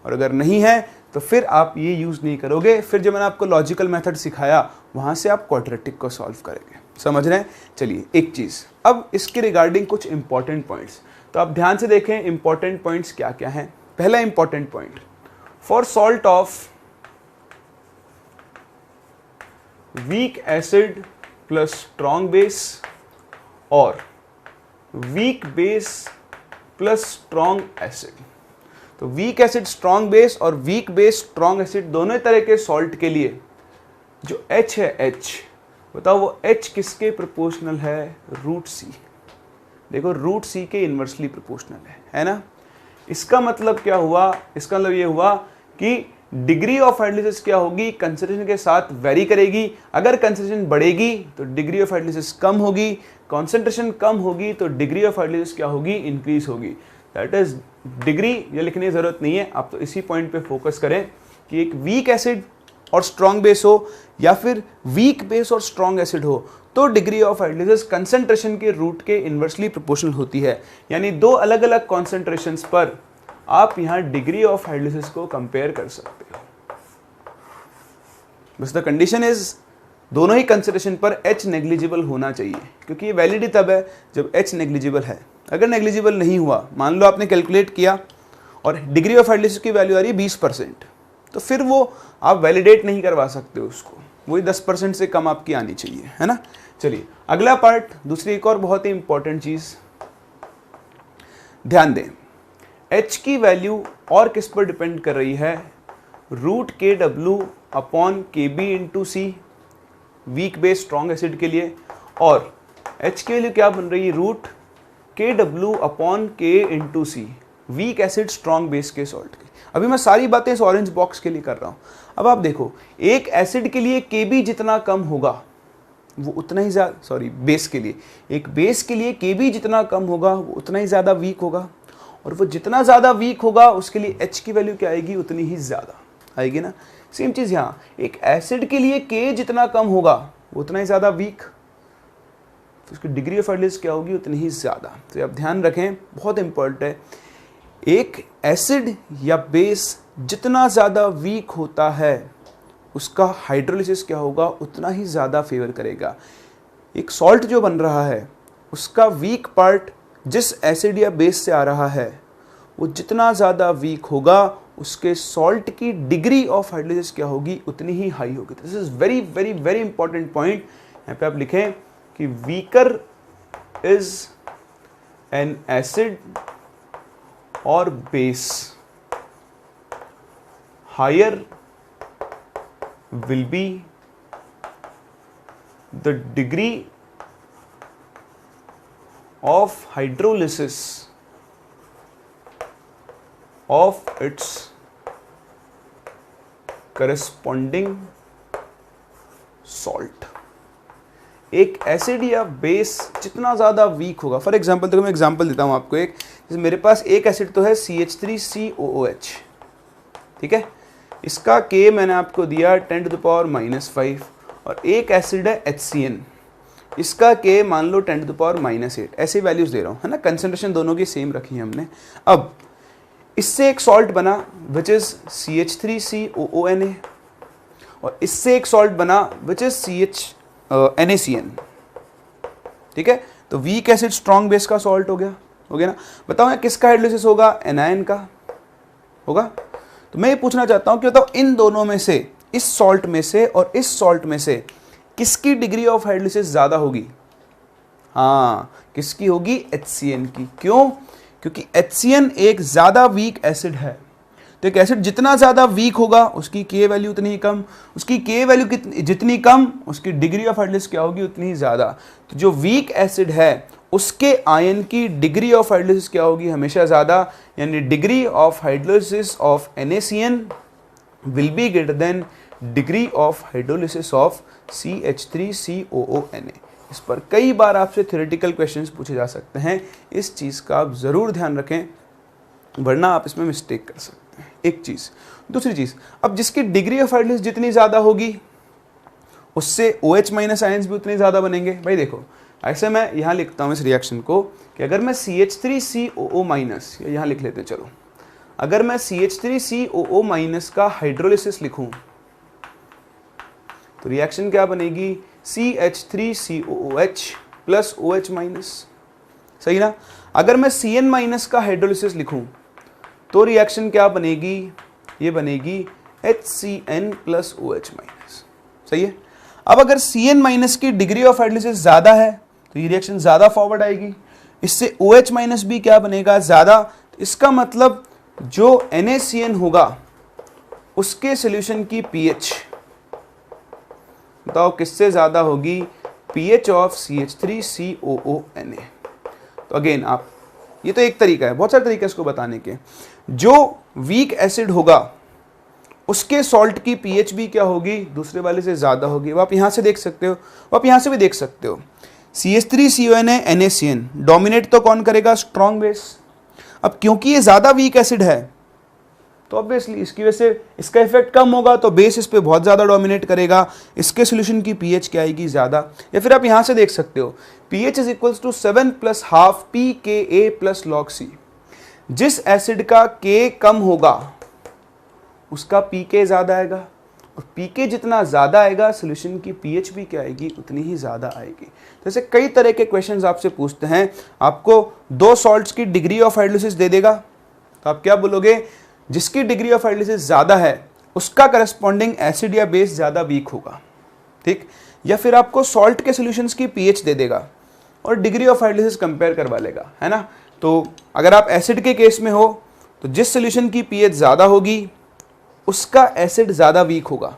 [SPEAKER 1] और अगर नहीं है तो फिर आप ये यूज़ नहीं करोगे। फिर जो मैंने आपको लॉजिकल मेथड सिखाया वहाँ से आप क्वाड्रेटिक को सॉल्व करेंगे। समझ रहे हैं? चलिए एक चीज़, अब इसके रिगार्डिंग कुछ इंपॉर्टेंट पॉइंट्स, तो आप ध्यान से देखें इंपॉर्टेंट पॉइंट्स क्या क्या हैं। पहला important point, for salt of weak acid plus strong base और weak base plus strong acid. तो वीक एसिड स्ट्रॉन्ग बेस और वीक बेस स्ट्रॉन्ग एसिड दोनों तरह के सॉल्ट के लिए जो H है, H बताओ वो H किसके प्रोपोर्शनल है? √C। देखो √C के इन्वर्सली प्रोपोर्शनल है ना। इसका मतलब क्या हुआ? इसका मतलब ये हुआ कि डिग्री ऑफ हाइड्रोलिसिस क्या होगी? कंसंट्रेशन के साथ वेरी करेगी। अगर कंसंट्रेशन बढ़ेगी तो डिग्री ऑफ हाइड्रोलिसिस कम होगी, कंसंट्रेशन कम होगी तो डिग्री ऑफ हाइड्रोलिसिस क्या होगी? इंक्रीज होगी। दैट इज डिग्री, ये लिखने की जरूरत नहीं है, आप तो इसी पॉइंट पे फोकस करें कि एक वीक एसिड और स्ट्रॉन्ग बेस हो या फिर वीक बेस और स्ट्रॉन्ग एसिड हो, तो डिग्री ऑफ हाइड्रोलिसिस कंसंट्रेशन के रूट के इन्वर्सली प्रोपोर्शनल होती है। यानी दो अलग अलग कॉन्सेंट्रेशंस पर आप यहां डिग्री ऑफ हाइड्रोलिसिस को कंपेयर कर सकते हो। बस द कंडीशन इज दोनों ही कंसंट्रेशन पर H नेग्लिजिबल होना चाहिए, क्योंकि ये वैलिड ही तब है जब H नेग्लिजिबल है। अगर नेग्लिजिबल नहीं हुआ, मान लो आपने कैलकुलेट किया और डिग्री ऑफ हाइड्रोलिसिस की वैल्यू आ रही है 20%, तो फिर वो आप वैलिडेट नहीं करवा सकते उसको, वही 10% से कम आपकी आनी चाहिए, है ना। चलिए अगला पार्ट, दूसरी एक और बहुत ही इंपॉर्टेंट चीज ध्यान दें। H की वैल्यू और किस पर डिपेंड कर रही है, root KW upon KB into C weak base strong acid के लिए, और H की वैल्यू क्या बन रही है, root KW upon K into C weak acid strong base के सॉल्ट के। अभी मैं सारी बातें इस ऑरेंज बॉक्स के लिए कर रहा हूं। अब आप देखो, एक एसिड के लिए KB जितना कम होगा वो उतना ही ज्यादा, सॉरी बेस के लिए, एक बेस के लिए KB जितना कम होगा वो उतना ही ज्यादा वीक होगा, और वो जितना ज्यादा वीक होगा उसके लिए H की वैल्यू क्या आएगी, उतनी ही ज्यादा आएगी ना। सेम चीज यहाँ, एक एसिड के लिए K जितना कम होगा वो उतना ही ज्यादा वीक, तो उसकी डिग्री ऑफ हाइड्रोलिसिस क्या होगी, उतनी ही ज्यादा। तो आप ध्यान रखें, बहुत इंपॉर्टेंट है, एक एसिड या बेस जितना ज्यादा वीक होता है उसका हाइड्रोलिसिस क्या होगा, उतना ही ज्यादा फेवर करेगा। एक सॉल्ट जो बन रहा है उसका वीक पार्ट जिस एसिड या बेस से आ रहा है वो जितना ज्यादा वीक होगा उसके सॉल्ट की डिग्री ऑफ हाइड्रोलिसिस क्या होगी, उतनी ही हाई होगी। This is very very very important point. यहाँ पे आप लिखें कि वीकर इज एन एसिड और base, higher will be the degree of hydrolysis of its corresponding salt। एक एसिड या बेस जितना ज़्यादा वीक होगा, फॉर एग्जाम्पल, तो मैं एग्जाम्पल देता हूँ आपको एक, जैसे मेरे पास एक एसिड तो है CH3COOH, ठीक है, इसका K मैंने आपको दिया 10⁻⁻5, और एक एसिड है HCN, इसका K मान लो 10⁻8, ऐसे वैल्यूज दे रहा हूँ, है ना, कंसंट्रेशन दोनों की सेम रखी है हमने। अब इससे एक सॉल्ट बना विच इज CH3COONA, और इससे एक सॉल्ट बना विच इज NaCN, ठीक है, तो वीक एसिड स्ट्रॉन्ग बेस का सॉल्ट हो गया ना। बताओ किसका हाइड्रोलिसिस होगा, एनायन का होगा। तो मैं ये पूछना चाहता हूं कि बताओ इन दोनों में से, इस सॉल्ट में से और इस सॉल्ट में से किसकी डिग्री ऑफ हाइड्रोलिसिस ज्यादा होगी। हाँ, किसकी होगी, HCN की। क्यों, क्योंकि HCN एक ज्यादा वीक एसिड है, तो एक एसिड जितना ज्यादा वीक होगा उसकी K वैल्यू उतनी ही कम, उसकी K वैल्यू जितनी कम उसकी डिग्री ऑफ हाइड्रोलिसिस क्या होगी, उतनी ही ज्यादा। तो जो वीक एसिड है उसके आयन की डिग्री ऑफ हाइड्रोलिसिस क्या होगी, हमेशा ज्यादा, यानी degree of hydrolysis of NaCN will be greater than degree of hydrolysis of CH3COONA। इस पर कई बार आपसे थ्योरेटिकल क्वेश्चंस पूछे जा सकते हैं, इस चीज का आप जरूर ध्यान रखें, वरना आप इसमें मिस्टेक कर सकते हैं। एक चीज, दूसरी चीज, अब जिसकी डिग्री ऑफ हाइड्रोलिसिस जितनी ज्यादा होगी उससे OH माइनस आयंस भी उतने ज्यादा बनेंगे। भाई देखो, ऐसे मैं यहां लिखता हूं इस रिएक्शन को कि अगर मैं CH3COO माइनस, या यहां लिख लेते हैं, चलो, अगर मैं CH3COO माइनस का हाइड्रोलिसिस लिखूं तो रिएक्शन क्या बनेगी, CH3COOH प्लस OH माइनस, सही ना। अगर मैं CN माइनस का हाइड्रोलिसिस लिखूं तो रिएक्शन क्या बनेगी, ये बनेगी HCN प्लस OH माइनस, सही है। अब अगर CN माइनस की डिग्री ऑफ हाइड्रोलिसिस ज्यादा है तो ये रिएक्शन ज्यादा फॉरवर्ड आएगी, इससे OH माइनस भी क्या बनेगा, ज्यादा। तो इसका मतलब जो NaCN होगा उसके सॉल्यूशन की pH बताओ किससे ज्यादा होगी, pH ऑफ CH3COONA। तो अगेन आप, ये तो एक तरीका है, बहुत सारे तरीके इसको बताने के। जो वीक एसिड होगा उसके सॉल्ट की pH भी क्या होगी, दूसरे वाले से ज्यादा होगी। वो आप यहां से देख सकते हो, वो आप यहां से भी देख सकते हो। CH3CONA NaCN डोमिनेट तो कौन करेगा, स्ट्रॉन्ग बेस। अब क्योंकि ये ज्यादा वीक एसिड है तो ऑब्वियसली इसकी वजह से इसका इफेक्ट कम होगा, तो बेस इस पे बहुत ज़्यादा डोमिनेट करेगा, इसके सोल्यूशन की पीएच क्या आएगी, ज़्यादा। या फिर आप यहाँ से देख सकते हो pH is equals to 7 + ½ pKa + log C। जिस एसिड का K कम होगा उसका pK ज़्यादा आएगा, और pK जितना ज़्यादा आएगा सोल्यूशन की pH भी क्या आएगी, उतनी ही ज़्यादा आएगी। जैसे कई तरह के क्वेश्चंस आपसे पूछते हैं, आपको 2 सॉल्ट्स की डिग्री ऑफ हाइड्रोलिसिस दे देगा, तो आप क्या बोलोगे, जिसकी डिग्री ऑफ हाइड्रोलिसिस ज़्यादा है उसका करस्पॉन्डिंग एसिड या बेस ज़्यादा वीक होगा, ठीक। या फिर आपको सॉल्ट के सॉल्यूशंस की पीएच दे देगा और डिग्री ऑफ हाइड्रोलिसिस कंपेयर करवा लेगा, है ना। तो अगर आप एसिड के केस में हो तो जिस सॉल्यूशन की पीएच ज़्यादा होगी उसका एसिड ज़्यादा वीक होगा,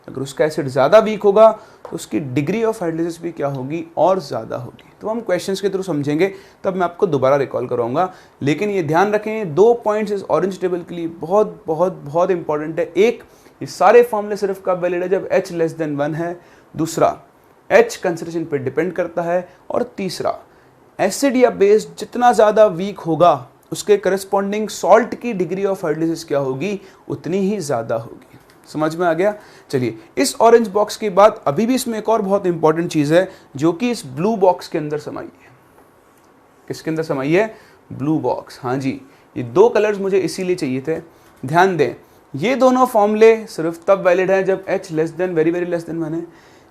[SPEAKER 1] अगर उसका एसिड ज़्यादा वीक होगा तो उसकी डिग्री ऑफ हाइड्रोलिसिस भी क्या होगी, और ज़्यादा होगी। तो हम क्वेश्चंस के थ्रू समझेंगे, तब मैं आपको दोबारा रिकॉल करवाऊंगा। लेकिन ये ध्यान रखें 2 पॉइंट्स इस ऑरेंज टेबल के लिए बहुत बहुत बहुत इंपॉर्टेंट है। एक, ये सारे फॉर्मूले सिर्फ कब वैलिड है, जब H लेस देन 1 है। दूसरा, H कंसंट्रेशन पर डिपेंड करता है। और तीसरा, एसिड या बेस जितना ज़्यादा वीक होगा उसके करस्पॉन्डिंग सॉल्ट की डिग्री ऑफ हाइड्रोलिसिस क्या होगी, उतनी ही ज़्यादा होगी। समझ में आ गया। चलिए, इस ऑरेंज बॉक्स के बाद अभी भी इसमें एक और बहुत इंपॉर्टेंट चीज़ है जो कि इस ब्लू बॉक्स के अंदर समाई है। किसके अंदर समाई है, ब्लू बॉक्स। हाँ जी, ये 2 कलर्स मुझे इसीलिए चाहिए थे। ध्यान दें, ये दोनों फॉर्मूले सिर्फ तब वैलिड हैं जब H less than very very less than 1 है,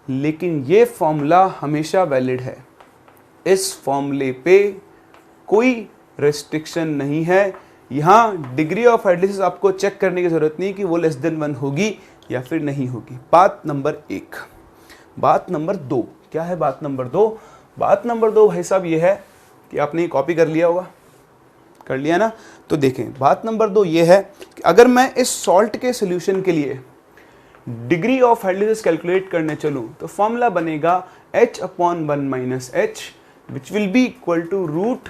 [SPEAKER 1] लेकिन ये फॉर्मूला हमेशा वैलिड है। इस फॉर्मूले पे कोई रेस्ट्रिक्शन नहीं है। यहाँ डिग्री ऑफ हाइड्रोलिसिस आपको चेक करने की जरूरत नहीं कि वो लेस देन 1 होगी या फिर नहीं होगी। बात नंबर 1। बात नंबर 2 क्या है, बात नंबर 2? बात नंबर 2 भाई साहब ये है कि आपने कॉपी कर लिया होगा, कर लिया ना। तो देखें, बात नंबर 2 ये है कि अगर मैं इस सॉल्ट के सोल्यूशन के लिए डिग्री ऑफ हाइड्रोलिसिस कैलकुलेट करने चलूँ तो फॉर्मूला बनेगा H/1 - H which will be equal to root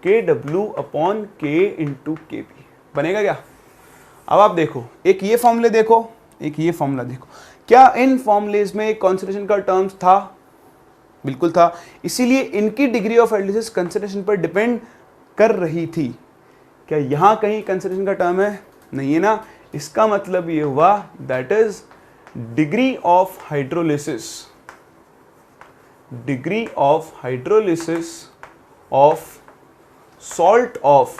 [SPEAKER 1] KW/K × Kb। बनेगा क्या? अब आप देखो, एक ये फॉर्मूले देखो, एक ये फॉर्मूला देखो, क्या इन फॉर्मूलेज में कंसंट्रेशन का टर्म्स था? बिल्कुल था। इसीलिए इनकी डिग्री ऑफ हाइड्रोलिसिस कंसंट्रेशन पर डिपेंड कर रही थी। क्या यहां कहीं कंसंट्रेशन का टर्म है? नहीं है ना। इसका मतलब ये हुआ that is degree of hydrolysis, degree of hydrolysis of salt of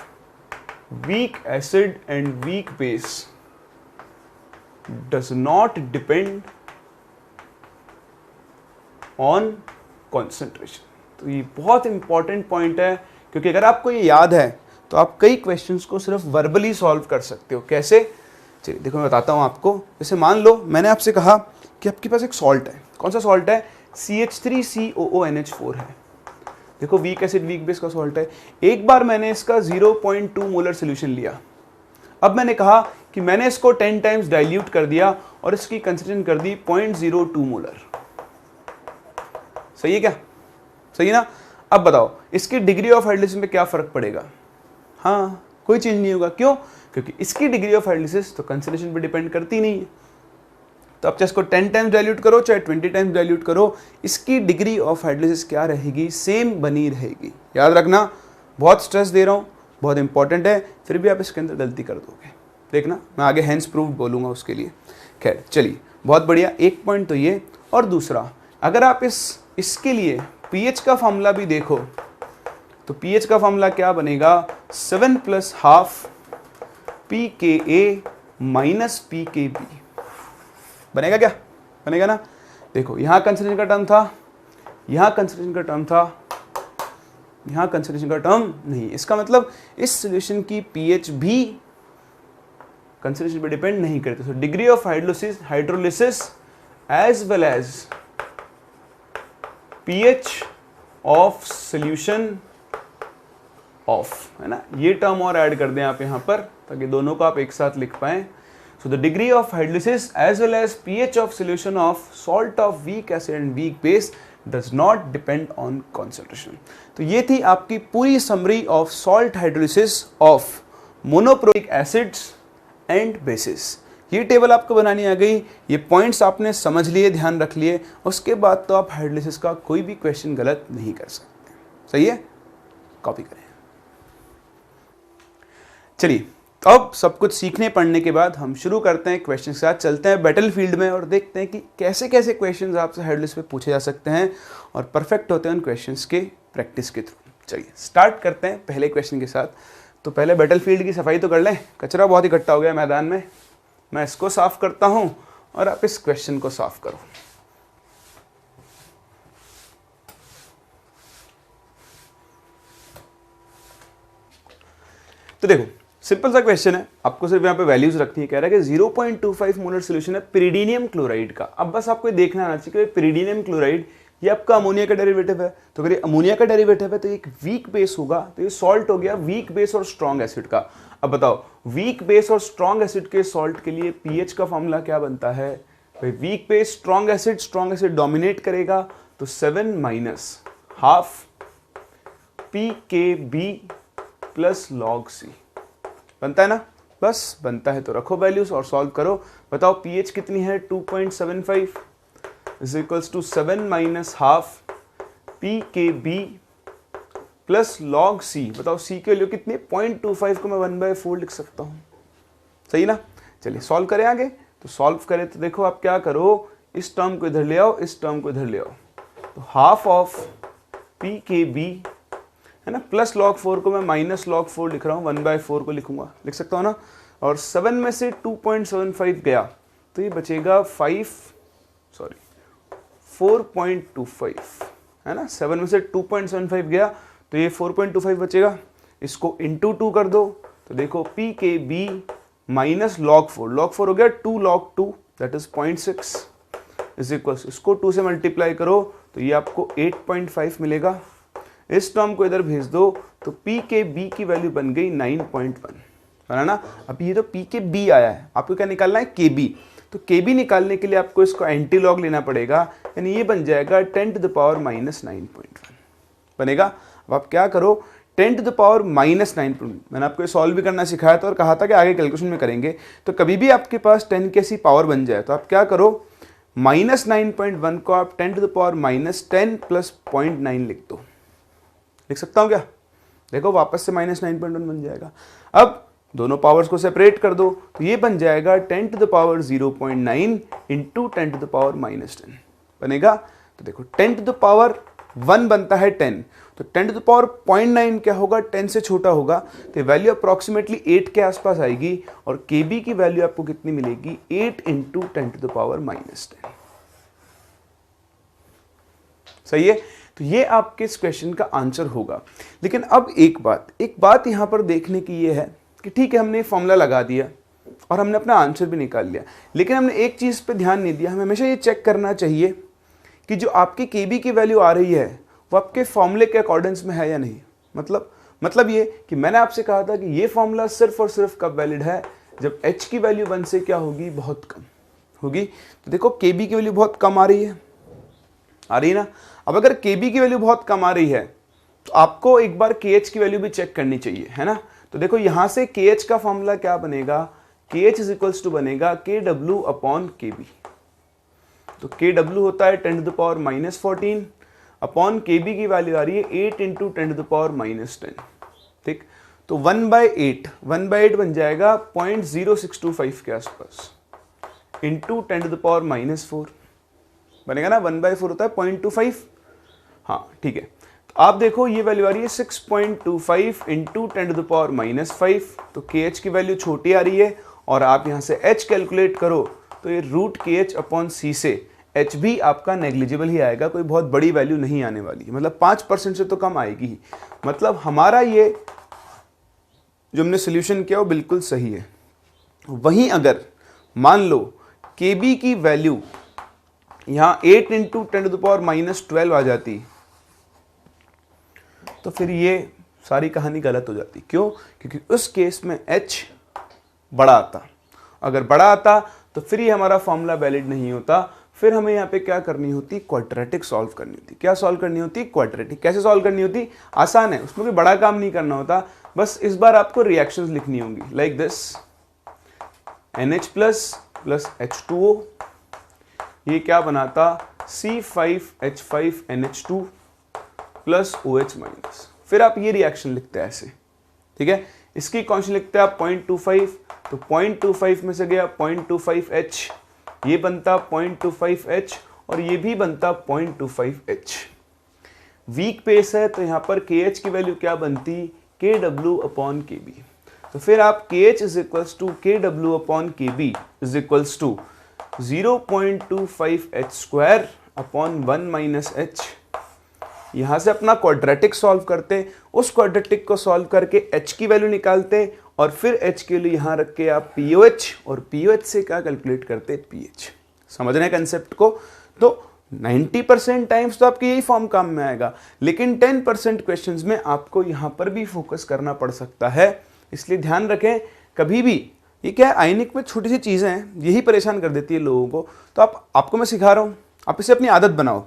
[SPEAKER 1] weak acid and weak base does not depend on concentration। तो ये बहुत इंपॉर्टेंट पॉइंट है, क्योंकि अगर आपको ये याद है तो आप कई क्वेश्चंस को सिर्फ वर्बली सॉल्व कर सकते हो। कैसे? चलिए देखो, मैं बताता हूँ आपको। जैसे मान लो मैंने आपसे कहा कि आपके पास एक सॉल्ट है। कौन सा सॉल्ट है? CH3COONH4 है। देखो, वीक एसिड वीक बेस का सॉल्ट है। एक बार मैंने इसका 0.2 मोलर सोल्यूशन लिया। अब मैंने कहा कि मैंने इसको 10 टाइम्स डाइल्यूट कर दिया और इसकी कंसंट्रेशन कर दी 0.02 मोलर। सही है क्या? सही है ना। अब बताओ इसकी डिग्री ऑफ हाइड्रोलिसिस में क्या फर्क पड़ेगा? हाँ, कोई चेंज नहीं होगा। क्यों? क्योंकि इसकी डिग्री ऑफ हाइड्रोलिसिस तो कंसंट्रेशन पर डिपेंड करती नहीं है। तो आप चाहे इसको 10 टाइम्स डाइल्यूट करो चाहे 20 टाइम्स डाइल्यूट करो, इसकी डिग्री ऑफ हाइड्रोलिसिस क्या रहेगी? सेम बनी रहेगी। याद रखना, बहुत स्ट्रेस दे रहा हूँ, बहुत इंपॉर्टेंट है, फिर भी आप इसके अंदर गलती कर दोगे। देखना, मैं आगे हैंस प्रूफ बोलूँगा उसके लिए। खैर चलिए, बहुत बढ़िया। एक पॉइंट तो ये। और दूसरा, अगर आप इसके लिए पीएच का फॉर्मूला भी देखो तो पीएच का फॉर्मूला क्या बनेगा? 7 + ½ pKa - pKb बनेगा क्या? बनेगा ना। देखो, यहां कंसंट्रेशन का टर्म था, यहां कंसंट्रेशन का टर्म था, यहां कंसंट्रेशन का टर्म नहीं। इसका मतलब इस सॉल्यूशन की पीएच भी कंसंट्रेशन पे डिपेंड नहीं करती। So degree of hydrolysis as well as pH of solution of, है ना। ये टर्म और ऐड कर दें आप यहां पर, ताकि दोनों को आप एक साथ लिख पाएं। So the degree of hydrolysis as well as pH of solution of salt of weak acid and weak base does not depend on concentration। तो ये थी आपकी पूरी summary of salt hydrolysis of monoprotic acids and bases. ये table आपको बनानी आ गई, ये पॉइंट्स आपने समझ लिए, ध्यान रख लिए, उसके बाद तो आप हाइड्रोलिसिस का कोई भी क्वेश्चन गलत नहीं कर सकते। सही है? कॉपी करें। चलिए, तो अब सब कुछ सीखने पढ़ने के बाद हम शुरू करते हैं क्वेश्चन के साथ, चलते हैं बैटलफील्ड में और देखते हैं कि कैसे कैसे क्वेश्चंस आपसे हेड लिस्ट पे पूछे जा सकते हैं और परफेक्ट होते हैं उन क्वेश्चंस के प्रैक्टिस के थ्रू। चलिए स्टार्ट करते हैं पहले क्वेश्चन के साथ। तो पहले बैटलफील्ड की सफाई तो कर लें, कचरा बहुत इकट्ठा हो गया मैदान में। मैं इसको साफ करता हूँ और आप इस क्वेश्चन को साफ करो। तो देखो सिंपल सा क्वेश्चन है, आपको सिर्फ यहाँ पे वैल्यूज रखनी है। कह रहा है कि 0.25 मोलर सोल्यूशन है पिरिडीनियम क्लोराइड का। अब बस आपको देखना आना चाहिए कि पिरिडीनियम क्लोराइड ये आपका अमोनिया का डेरिवेटिव है। तो अगर ये अमोनिया का डेरिवेटिव है तो एक वीक बेस होगा, तो ये सॉल्ट हो गया वीक बेस और स्ट्रॉन्ग एसिड का। अब बताओ वीक बेस और स्ट्रॉन्ग एसिड के सॉल्ट के लिए पीएच का फॉर्मूला क्या बनता है भाई? Week base strong acid dominate करेगा तो 7 minus half PKB plus log C बनता है ना। बस बनता है तो रखो वैल्यूज और सॉल्व करो। बताओ पीएच कितनी है 2.75 is equals to 7 minus half PKB plus log C। बताओ C की वैल्यू कितनी है 0.25 को मैं 1/4 लिख सकता हूँ, सही ना। चलिए सॉल्व करें आगे। तो सॉल्व करें तो देखो आप क्या करो, इस टर्म को इधर ले आओ, इस टर्म को इधर ले आओ। तो हाफ ऑफ PKB है ना प्लस log 4 को मैं माइनस log 4 लिख रहा हूँ, 1/4 को लिखूंगा, लिख सकता हूँ ना। और 7 में से 2.75 गया तो ये बचेगा 4.25 है ना। 7 में से 2.75 गया तो ये 4.25 बचेगा। इसको इंटू 2 कर दो तो देखो PKB माइनस log 4 हो गया 2 log 2 that is 0.6 is equals, इसको 2 से मल्टीप्लाई करो तो ये आपको 8.5 मिलेगा। इस टर्म को इधर भेज दो तो PKB की वैल्यू बन गई 9.1 है ना। अब ये तो PKB आया है, आपको क्या निकालना है KB। तो KB निकालने के लिए आपको इसको एंटी लॉग लेना पड़ेगा, यानी ये बन जाएगा 10 टू द पावर माइनस 9.1 बनेगा। अब आप क्या करो 10 टू द पावर माइनस 9.1, मैंने आपको सॉल्व भी करना सिखाया था और कहा था कि आगे कैलकुलेशन में करेंगे। तो कभी भी आपके पास 10 की ऐसी पावर बन जाए तो आप क्या करो माइनस 9.1 को आप 10 to the power minus 10 plus 0.9 लिख दो। लिख सकता हूं क्या? देखो वापस से माइनस 9.1 बन जाएगा। अब दोनों पावर्स को सेपरेट कर दो तो ये बन जाएगा 10 to the power 0.9 into 10 to the power minus 10 बनेगा। तो देखो 10 टू द पावर 1 बनता है 10, तो 10 टू द पावर 0.9 क्या होगा 10 से छोटा होगा, तो वैल्यू अप्रोक्सीमेटली 8 के आसपास आएगी। और KB की वैल्यू आपको कितनी मिलेगी 8 into 10 to the power minus 10। सही है। तो ये आपके इस क्वेश्चन का आंसर होगा। लेकिन अब एक बात यहां पर देखने की ये है कि ठीक है हमने फॉर्मूला लगा दिया और हमने अपना आंसर भी निकाल लिया, लेकिन हमने एक चीज़ पे ध्यान नहीं दिया। हमें हमेशा ये चेक करना चाहिए कि जो आपकी KB की वैल्यू आ रही है वो आपके फॉर्मूले के अकॉर्डेंस में है या नहीं। मतलब ये कि मैंने आपसे कहा था कि ये फॉर्मूला सिर्फ और सिर्फ कब वैलिड है जब H की वैल्यू 1 से क्या होगी बहुत कम होगी। तो देखो KB की वैल्यू बहुत कम आ रही है ना। अब अगर KB की वैल्यू बहुत कम आ रही है तो आपको एक बार KH की वैल्यू भी चेक करनी चाहिए, है ना। तो देखो यहां से KH का फॉर्मूला क्या बनेगा, KH इज इक्वल्स टू बनेगा KW अपॉन KB। तो KW होता है 10 to the power minus 14 upon KB की वैल्यू आ रही है 8 into 10 to the power minus 10। ठीक, तो 1/8 बन जाएगा 0.0625 के आसपास into 10 to the power minus 4 बनेगा ना। 1/4 होता है 0.25। हाँ ठीक है। तो आप देखो ये वैल्यू आ रही है 6.25 into 10 to the power minus 5। तो KH की वैल्यू छोटी आ रही है और आप यहाँ से H कैलकुलेट करो तो ये रूट KH अपॉन C से H भी आपका नेग्लिजिबल ही आएगा, कोई बहुत बड़ी वैल्यू नहीं आने वाली है, मतलब 5% से तो कम आएगी ही। मतलब हमारा ये जो हमने सोल्यूशन किया वो बिल्कुल सही है। वहीं अगर मान लो KB की वैल्यू यहाँ 8 into 10 to the power minus 12 आ जाती तो फिर ये सारी कहानी गलत हो जाती। क्यों? क्योंकि उस केस में H बड़ा आता। अगर बड़ा आता तो फिर ये हमारा फॉर्मूला वैलिड नहीं होता। फिर हमें यहाँ पे क्या करनी होती, क्वाड्रेटिक सॉल्व करनी होती। क्या सॉल्व करनी होती? क्वाड्रेटिक। कैसे सॉल्व करनी होती? आसान है, उसमें कोई बड़ा काम नहीं करना होता। बस इस बार आपको रिएक्शंस लिखनी होंगी like this NH plus plus H2O, ये क्या बनाता C5H5NH2 प्लस OH माइनस। फिर आप ये रिएक्शन लिखते हैं ऐसे, ठीक है। इसकी कॉन्स्टेंट लिखते हैं आप 0.25, तो 0.25 में से गया 0.25H, ये बनता 0.25H और ये भी बनता 0.25H। वीक बेस है तो यहाँ पर KH की वैल्यू क्या बनती, KW/KB। तो फिर आप KH is equals to KW/KB is equals to 0.25H² upon 1 - H। यहाँ से अपना क्वाड्रेटिक सॉल्व करते, उस क्वाड्रेटिक को सॉल्व करके H की वैल्यू निकालते और फिर H के लिए यहाँ रख के आप POH और POH से क्या कैलकुलेट करते, pH। समझ रहे हैं कंसेप्ट को? तो 90% टाइम्स तो आपके यही फॉर्म काम में आएगा, लेकिन 10% क्वेश्चंस में आपको यहाँ पर भी फोकस करना पड़ सकता है। इसलिए ध्यान रखें कभी भी, ये क्या है आयनिक में छोटी सी चीज़ें हैं, यही परेशान कर देती है लोगों को। तो आपको मैं सिखा रहा हूँ, आप इसे अपनी आदत बनाओ।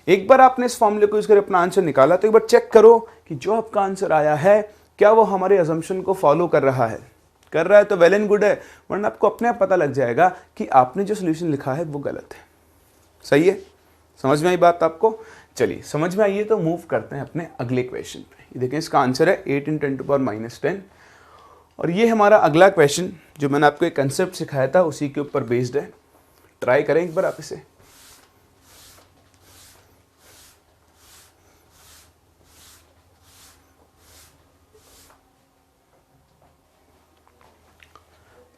[SPEAKER 1] एक बार आपने इस फॉर्मूले को यूज कर अपना आंसर निकाला तो एक बार चेक करो कि जो आपका आंसर आया है क्या वो हमारे अजम्पशन को फॉलो कर रहा है। कर रहा है तो वेल एंड गुड है, वरना आपको अपने आप पता लग जाएगा कि आपने जो सोल्यूशन लिखा है वो गलत है। सही है? समझ में आई बात आपको? चलिए समझ में आइए तो मूव करते हैं अपने अगले क्वेश्चन पे। ये देखें इसका आंसर है 8 × 10⁻⁻10 और ये हमारा अगला क्वेश्चन जो मैंने आपको एक कंसेप्ट सिखाया था उसी के ऊपर बेस्ड है। ट्राई करें एक बार आप इसे।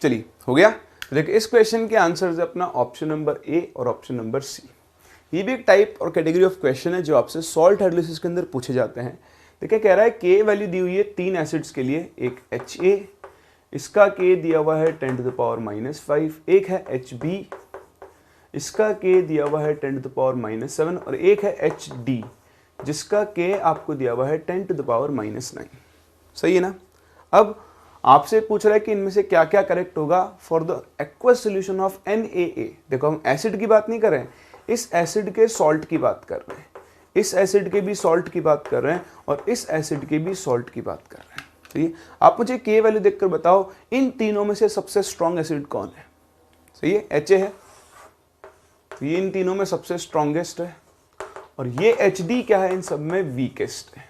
[SPEAKER 1] चलिए हो गया। देखिए इस क्वेश्चन के आंसर है अपना ऑप्शन नंबर ए और ऑप्शन नंबर सी। ये भी एक टाइप और कैटेगरी ऑफ क्वेश्चन है जो आपसे सॉल्ट हाइड्रोलिसिस के अंदर पूछे जाते हैं। देखिए कह रहा है के वैल्यू दी हुई है 3 एसिड्स के लिए, एक HA, इसका के दिया हुआ है 10⁻⁻5, एक है HB, इसका के दिया हुआ है 10⁻⁻7 और एक है HD जिसका के आपको दिया हुआ है 10⁻⁻9। सही है ना? अब आपसे पूछ रहा है कि इनमें से क्या क्या करेक्ट होगा for the aqueous solution of NaA। देखो हम एसिड की बात नहीं कर रहे हैं, इस एसिड के सॉल्ट की बात कर रहे हैं, इस एसिड के भी सॉल्ट की बात कर रहे हैं और इस एसिड के भी सॉल्ट की बात कर रहे हैं। तो ये आप मुझे के वैल्यू देखकर बताओ इन तीनों में से सबसे स्ट्रॉन्ग एसिड कौन है? सही है, HA है, तो ये इन तीनों में सबसे स्ट्रॉन्गेस्ट है और ये HD क्या है, इन सब में वीकेस्ट है।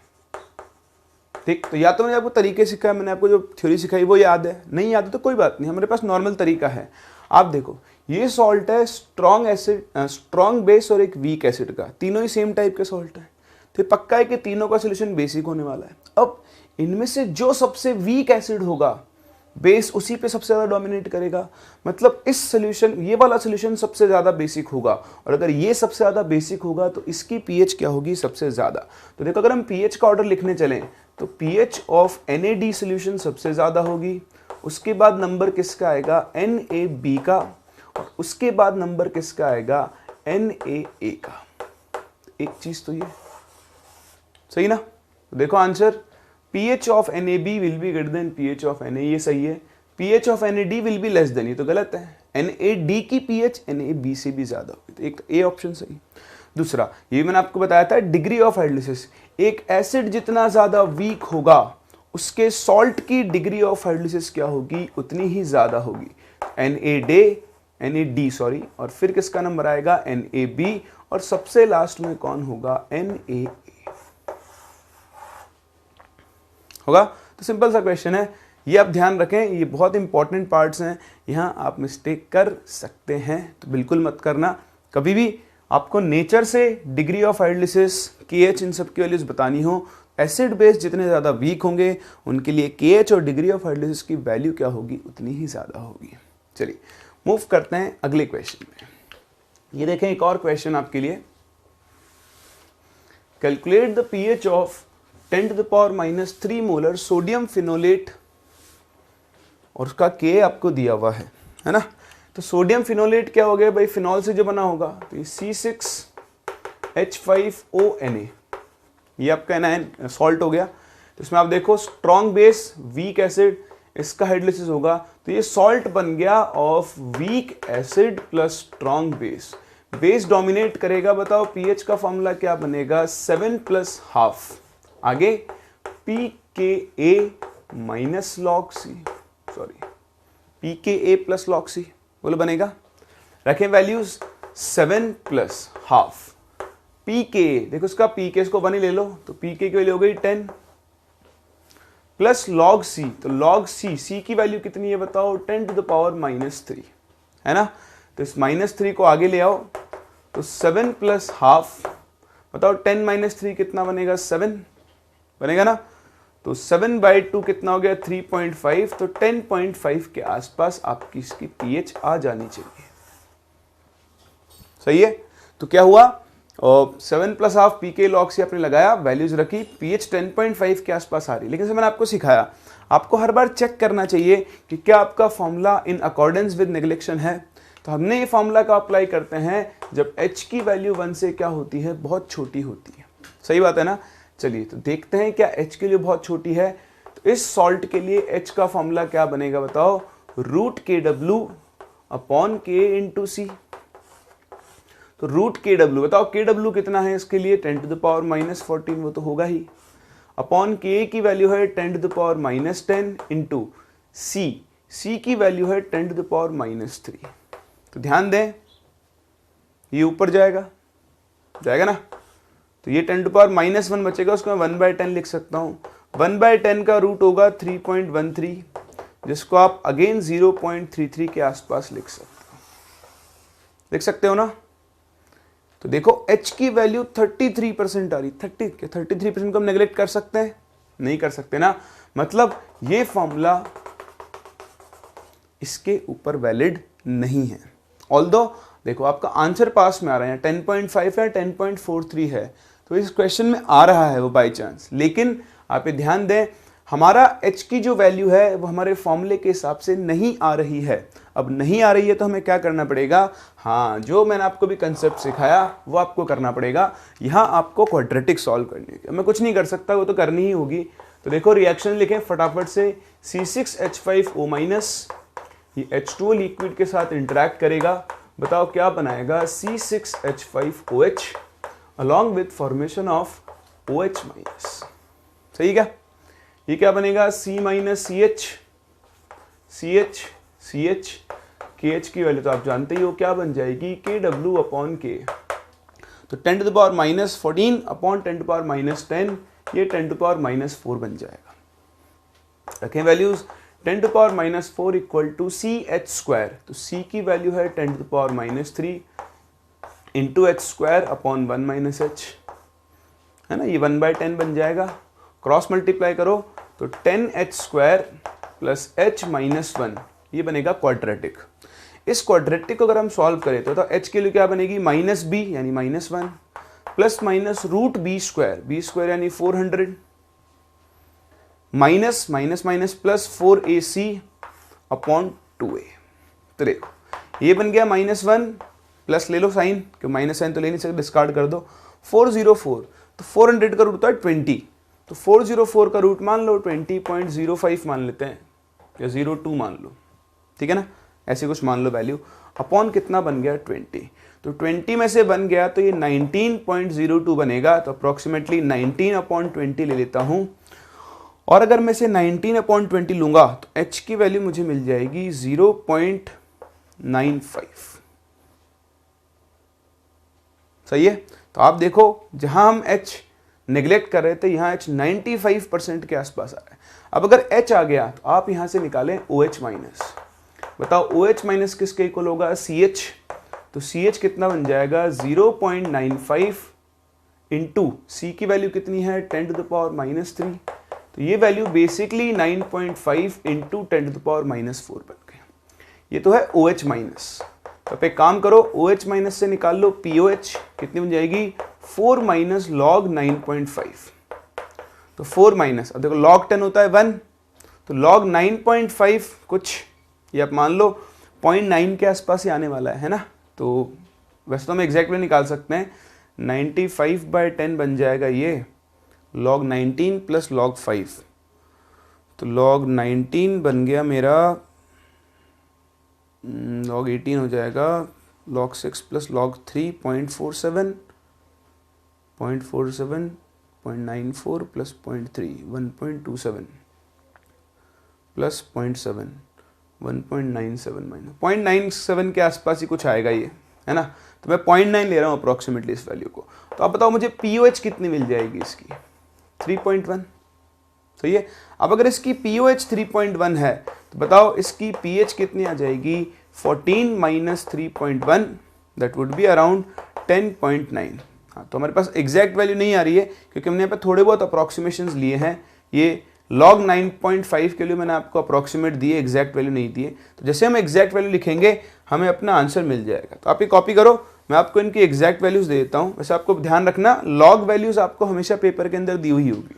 [SPEAKER 1] ठीक, तो या तो मैंने आपको तरीके सिखाया, मैंने आपको जो थ्योरी सिखाई वो याद है, नहीं याद है तो कोई बात नहीं, हमारे पास नॉर्मल तरीका है। आप देखो ये सॉल्ट है स्ट्रॉन्ग एसिड, स्ट्रॉन्ग बेस और एक वीक एसिड का, तीनों ही सेम टाइप के सॉल्ट है, तो पक्का है कि तीनों का सोल्यूशन बेसिक होने वाला है। अब इनमें से जो सबसे वीक एसिड होगा बेस उसी पे सबसे ज्यादा डोमिनेट करेगा, मतलब इस सोल्यूशन, ये वाला सोल्यूशन सबसे ज्यादा बेसिक होगा और अगर ये सबसे ज्यादा बेसिक होगा तो इसकी pH क्या होगी, सबसे ज्यादा। तो देखो अगर हम pH का ऑर्डर लिखने चलें तो pH ऑफ NaD सोल्यूशन सबसे ज्यादा होगी, उसके बाद नंबर किसका आएगा, NaB का, और उसके बाद नंबर किसका आएगा, NaA का। एक चीज तो ये सही ना? तो देखो answer pH of NaB will be greater than pH of Na, ये सही है। pH of NaD will be less than, ये तो गलत है। NaD की pH NaB से भी ज्यादा होगी, तो एक ए ऑप्शन सही। दूसरा ये मैंने आपको बताया था डिग्री ऑफ हाइड्रोलिसिस, एक एसिड जितना ज्यादा वीक होगा उसके सॉल्ट की डिग्री ऑफ हाइड्रोलिसिस क्या होगी, उतनी ही ज्यादा होगी। NaD सॉरी, और फिर किसका नंबर आएगा, NaB, और सबसे लास्ट में कौन होगा, NaA होगा। तो सिंपल सा क्वेश्चन है, ये आप ध्यान रखें, ये बहुत इंपॉर्टेंट पार्ट्स हैं, यहाँ आप मिस्टेक कर सकते हैं तो बिल्कुल मत करना। कभी भी आपको नेचर से डिग्री ऑफ हाइड्रोलिसिस, KH, इन सब की वैल्यूज बतानी हो, एसिड बेस जितने ज़्यादा वीक होंगे उनके लिए KH और डिग्री ऑफ हाइड्रोलिसिस की वैल्यू क्या होगी, उतनी ही ज़्यादा होगी। चलिए मूव करते हैं अगले क्वेश्चन में। ये देखें एक और क्वेश्चन आपके लिए, calculate the pH of 10⁻³ molar sodium phenolate, और उसका के आपको दिया हुआ है ना। तो सोडियम फिनोलेट क्या हो गया भाई, फिनॉल से जो बना होगा, तो ये C6H5ONa, ये आपका एनायन सॉल्ट हो गया। तो इसमें आप देखो स्ट्रॉन्ग बेस वीक एसिड, इसका हाइड्रोलिसिस होगा तो ये सॉल्ट बन गया of weak acid plus strong base, base dominate करेगा। बताओ pH का फॉर्मूला क्या बनेगा, 7+½ आगे pKa minus log C, sorry pKa plus log C, बोलो बनेगा। रखें वैल्यूज 7+½ pKa, देखो इसका pK को 1 ही ले लो, तो pK की वैल्यू हो गई 10, प्लस log c, तो log c की वैल्यू कितनी है बताओ, 10 to the power -3 है ना। तो इस -3 को आगे ले आओ, तो 7 प्लस हाफ, बताओ 10 - 3 कितना बनेगा, 7 बनेगा ना। तो 7/2 कितना हो गया, 3.5। तो 10.5 के आसपास आपकी इसकी pH आ जानी चाहिए। सही है। तो क्या हुआ, 7 प्लस हाफ पी के लॉग से आपने लगाया, वैल्यूज रखी, pH 10.5 के आसपास आ रही। लेकिन मैंने आपको सिखाया, आपको हर बार चेक करना चाहिए कि क्या आपका formula in accordance with neglection है। तो हमने ये फॉर्मूला का अप्लाई करते हैं जब h की वैल्यू 1 से क्या होती है, बहुत छोटी होती है। सही बात है ना। चलिए तो देखते हैं क्या h के लिए बहुत छोटी है। तो इस सॉल्ट के लिए h का फॉर्मूला क्या बनेगा बताओ, √KW अपॉन K इंटू सी। तो √KW, बताओ KW कितना है इसके लिए, 10 to the power -14, वो तो होगा ही, अपॉन K की वैल्यू है 10 to the power -10 into C की वैल्यू है 10 to the power -3। तो ध्यान दें, ये ऊपर जाएगा ना। तो ये 10 to the power -1 बचेगा, उसको मैं 1/10 लिख सकता हूँ। 1/10 का रूट होगा 3.13, जिसको आप अगेन 0.33 के आसपास लिख सकते हो ना। तो देखो h की वैल्यू 33% आ रही, 33% को हम नेग्लेक्ट कर सकते हैं, नहीं कर सकते ना। मतलब ये फॉर्मूला इसके ऊपर वैलिड नहीं है। ऑल्दो देखो आपका आंसर पास में आ रहा है, 10.5 है, 10.43 है, तो इस क्वेश्चन में आ रहा है वो बाय चांस। लेकिन आप ये ध्यान दें, हमारा h की जो वैल्यू है वो हमारे फॉर्मूले के हिसाब से नहीं आ रही है। अब नहीं आ रही है तो हमें क्या करना पड़ेगा, हाँ जो मैंने आपको भी कंसेप्ट सिखाया वो आपको करना पड़ेगा। यहाँ आपको क्वाड्रेटिक सॉल्व करनी है, मैं कुछ नहीं कर सकता, वो तो करनी ही होगी। तो देखो रिएक्शन लिखें फटाफट से, C6H5O-, ये H2O लिक्विड के साथ इंटरेक्ट करेगा, बताओ क्या बनाएगा, C6H5OH along with formation of OH-। सही क्या, ये क्या बनेगा, C-CH KH की वैल्यू तो आप जानते ही हो क्या बन जाएगी, KW अपॉन K। तो 10 to the power -14 upon 10 to the power -10, ये 10 to the power -4 बन जाएगा। रखें values, 10 to the power -4 equal to CH²। तो C की वैल्यू है 10 to the power -3 into H² upon 1 - H, है ना। ये 1/10 बन जाएगा, क्रॉस मल्टीप्लाई करो तो 10H² प्लस H - 1, ये बनेगा क्वाड्रेटिक। इस क्वाड्रेटिक को अगर हम सॉल्व करें तो h के लिए क्या बनेगी, -b यानी -1 प्लस माइनस √b² यानी 400 minus minus minus plus 4ac upon 2a। तो देखो ये बन गया -1 प्लस ले लो साइन, क्योंकि माइनस साइन तो ले नहीं सकते, डिस्कार्ड कर दो। 404, तो 400 का रूट होता है 20, तो 404 का रूट मान लो 20.05 मान लेते हैं, या 02 मान लो, ठीक है ना, ऐसे कुछ मान लो वैल्यू। अपॉन कितना बन गया 20, तो 20 में से बन गया तो ये 19.02 बनेगा। तो अप्रोक्सीमेटली 19/20 ले लेता हूं, और अगर मैं से 19/20 लूंगा तो h की वैल्यू मुझे मिल जाएगी 0.95। सही है। तो आप देखो जहां हम h नेग्लेक्ट कर रहे थे, यहाँ h 95% के आसपास आ रहा है। अब अगर h आ गया तो आप यहां से निकालें OH-। बताओ OH- किसके इक्वल होगा, CH। तो CH कितना बन जाएगा 0.95 इंटू C की वैल्यू कितनी है 10 to the power -3, तो ये value basically 9.5 into 10 to the power -4 बन गई। ये तो है OH-। तो आप एक काम करो, OH- से निकाल लो POH, कितनी बन जाएगी 4 - log 9.5। तो 4 अब देखो log 10 होता है 1, तो log 9.5 कुछ ये आप मान लो 0.9 के आसपास ही आने वाला है ना। तो वैसे तो हम एग्जैक्ट में निकाल सकते हैं, 95/10 बन जाएगा ये log 19 प्लस log 5। तो log 19 बन गया मेरा log 18 हो जाएगा, log 6 plus log 3 0.47 0.94 plus 0.3 1.27 plus 0.7 1.97 minus 0.97 के आसपास ही कुछ आएगा ये, है ना। तो मैं 0.9 ले रहा हूँ अप्रोक्सीमेटली इस वैल्यू को। तो आप बताओ मुझे POH कितनी मिल जाएगी इसकी, 3.1। सही है। अब अगर इसकी pOH 3.1 है तो बताओ इसकी pH कितनी आ जाएगी, 14 minus 3.1 that would be around 10.9। हाँ, तो हमारे पास एग्जैक्ट वैल्यू नहीं आ रही है क्योंकि हमने यहाँ पे थोड़े बहुत अप्रॉक्सीमेशंस लिए हैं। ये log 9.5 के लिए मैंने आपको अप्रॉक्सीमेट दिए, एग्जैक्ट वैल्यू नहीं दिए। तो जैसे हम एग्जैक्ट वैल्यू लिखेंगे हमें अपना आंसर मिल जाएगा। तो आप ये कॉपी करो, मैं आपको इनकी एग्जैक्ट वैल्यूज दे देता हूँ। वैसे आपको ध्यान रखना लॉग वैल्यूज आपको हमेशा पेपर के अंदर दी हुई होगी।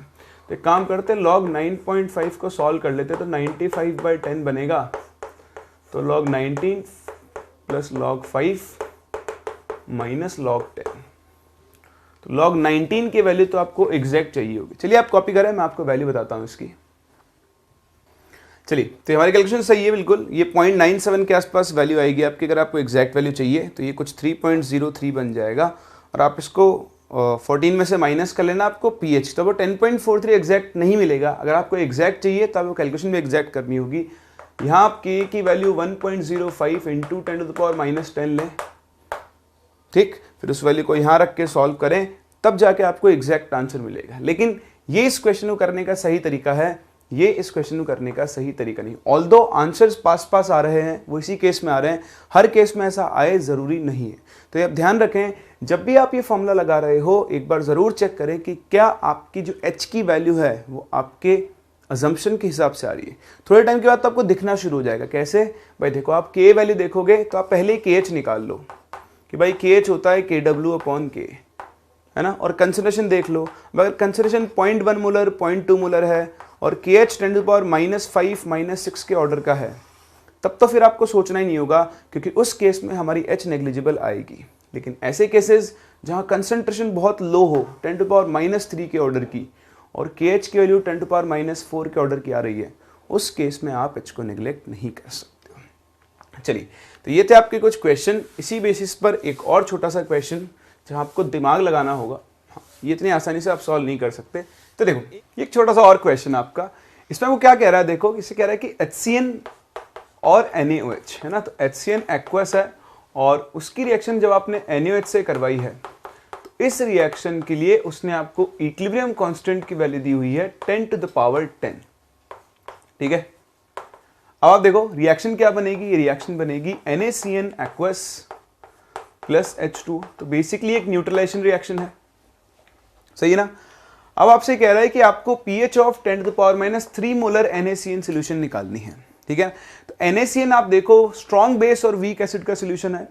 [SPEAKER 1] तो एक काम करते हैं, log 9.5 को सॉल्व कर लेते हैं। तो 95/10 बनेगा, तो log 19 plus log 5 minus log 10। तो log 19 की वैल्यू तो आपको एग्जैक्ट चाहिए होगी। चलिए आप कॉपी करें, मैं आपको वैल्यू बताता हूं इसकी। चलिए, तो हमारी कैलकुलेशन सही है बिल्कुल। ये 0.97 के आसपास वैल्यू आएगी आपकी। अगर आपको एग्जैक्ट वैल्यू चाहिए तो ये कुछ 3.03 बन जाएगा और आप इसको 14 में से माइनस कर लेना आपको pH, तो वो 10.43 एग्जैक्ट नहीं मिलेगा। अगर आपको एग्जैक्ट चाहिए तो आपको कैलकुलेशन भी एग्जैक्ट करनी होगी। यहाँ आप k की वैल्यू 1.05 इंटू 10⁻⁻10 लें, ठीक, फिर उस वैल्यू को यहाँ रख के सॉल्व करें, तब जाके आपको एग्जैक्ट आंसर मिलेगा। लेकिन ये इस क्वेश्चन को करने का सही तरीका है, ये इस क्वेश्चन को करने का सही तरीका नहीं। ऑल्दो आंसर्स पास आ रहे हैं, वो इसी केस में आ रहे हैं, हर केस में ऐसा आए ज़रूरी नहीं है। तो ये आप ध्यान रखें, जब भी आप ये फॉर्मूला लगा रहे हो एक बार ज़रूर चेक करें कि क्या आपकी जो h की वैल्यू है वो आपके अजम्पशन के हिसाब से आ रही है। थोड़े टाइम के बाद तो आपको दिखना शुरू हो जाएगा। कैसे भाई, देखो आप k वैल्यू देखोगे तो आप पहले kh निकाल लो कि भाई kh होता है KW/K, है ना। और कंसंट्रेशन देख लो, अगर कंसंट्रेशन 0.1 मोलर 0.2 मोलर है और KH 10⁻⁻5 -6 के ऑर्डर का है, तब तो फिर आपको सोचना ही नहीं होगा क्योंकि उस केस में हमारी H नेग्लिजिबल आएगी। लेकिन ऐसे केसेस जहां कंसंट्रेशन बहुत लो हो 10⁻³ के ऑर्डर की और KH की वैल्यू 10⁻⁴ के ऑर्डर की आ रही है, उस केस में आप H को नेग्लेक्ट नहीं कर सकते हो। चलिए, तो ये थे आपके कुछ क्वेश्चन। इसी बेसिस पर एक और छोटा सा क्वेश्चन जहां आपको दिमाग लगाना होगा, हाँ, ये इतनी आसानी से आप सॉल्व नहीं कर सकते। तो देखो, एक छोटा सा और क्वेश्चन आपका, इसमें वो क्या कह रहा है, देखो इसे कह रहा है कि HCN और NaOH है ना। तो HCN एक्वस है और उसकी रिएक्शन जब आपने NaOH से करवाई है तो इस रिएक्शन के लिए उसने आपको इक्विलिब्रियम कांस्टेंट की वैल्यू दी हुई है 10⁻10, ठीक है। अब आप देखो रिएक्शन क्या बनेगी, ये रिएक्शन बनेगी NaCN एक्वस प्लस H2। तो बेसिकली एक न्यूट्रलाइजेशन रिएक्शन है, सही है ना। अब आपसे कह रहा है कि आपको pH of 10⁻³ molar NaCN solution निकालनी है, ठीक है। तो NaCN आप देखो स्ट्रॉन्ग बेस और वीक एसिड का सोल्यूशन है।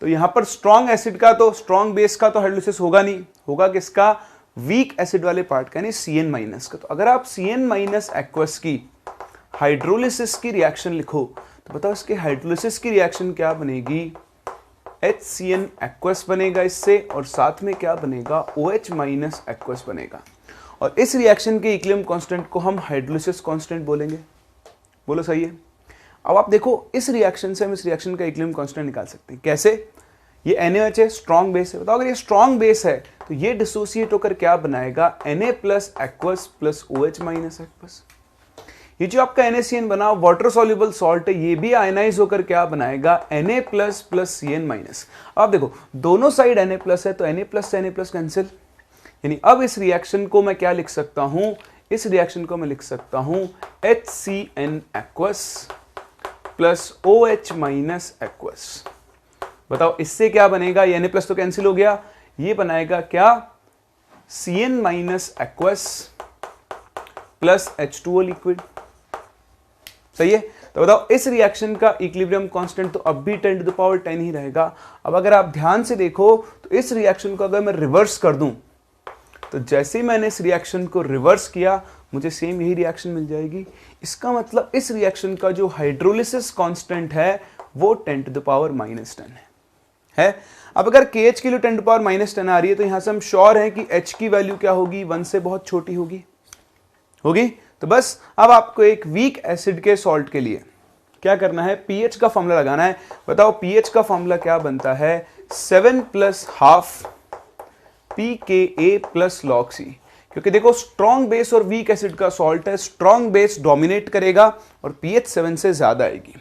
[SPEAKER 1] तो यहां पर स्ट्रॉन्ग एसिड का तो स्ट्रॉन्ग बेस का तो हाइड्रोलिसिस होगा नहीं, होगा किसका, वीक एसिड वाले पार्ट का, यानी CN- का। तो अगर आप CN- एक्वस की हाइड्रोलिसिस की रिएक्शन लिखो तो बताओ इसके हाइड्रोलिसिस की रिएक्शन क्या बनेगी, HCN एक्वस बनेगा इससे, और साथ में क्या बनेगा, OH- एक्वस बनेगा। और इस रिएक्शन के इक्विलिब्रियम कांस्टेंट को हम हाइड्रोलिसिस कांस्टेंट बोलेंगे। बोलो सही है। अब आप देखो इस रिएक्शन से हम इस रिएक्शन का इक्विलिब्रियम कांस्टेंट निकाल सकते हैं। कैसे, ये NaOH है, स्ट्रॉन्ग बेस है। बताओ अगर ये स्ट्रॉन्ग बेस है तो ये डिसोसिएट होकर क्या बनाएगा, Na+ aqueous plus OH- aqueous. ये जो आपका NaCN बना वाटर सॉल्युबल सॉल्ट है, ये भी आयनाइज होकर क्या बनाएगा, Na+ प्लस CN-। अब देखो दोनों साइड Na+ है तो Na+ से Na+ कैंसिल, यानी अब इस रिएक्शन को मैं क्या लिख सकता हूं, इस रिएक्शन को मैं लिख सकता हूं HCN aqueous plus OH- aqueous. बताओ इससे क्या बनेगा, ये Na+ तो कैंसिल हो गया, ये बनाएगा क्या, CN- aqueous plus H2O liquid, सही है। तो बताओ इस रिएक्शन का इक्विलिब्रियम कांस्टेंट तो अब भी 10⁻10 ही रहेगा। अब अगर आप ध्यान से देखो तो इस रिएक्शन को अगर मैं रिवर्स कर दूं तो जैसे ही मैंने इस रिएक्शन को रिवर्स किया मुझे सेम यही रिएक्शन मिल जाएगी। इसका मतलब इस रिएक्शन का जो हाइड्रोलिसिस कांस्टेंट है वो 10⁻−10 है। अब अगर KH की वैल्यू 10⁻−10 आ रही है तो यहां से हम श्योर हैं कि H की वैल्यू क्या होगी, 1 से बहुत छोटी होगी। तो बस अब आपको एक वीक एसिड के सॉल्ट के लिए क्या करना है, pH का फॉर्मूला लगाना है। बताओ pH का फॉर्मूला क्या बनता है, 7 + ½ pKa + log C। क्योंकि देखो स्ट्रॉन्ग बेस और वीक एसिड का सॉल्ट है, स्ट्रॉन्ग बेस डोमिनेट करेगा और pH 7 से ज्यादा आएगी।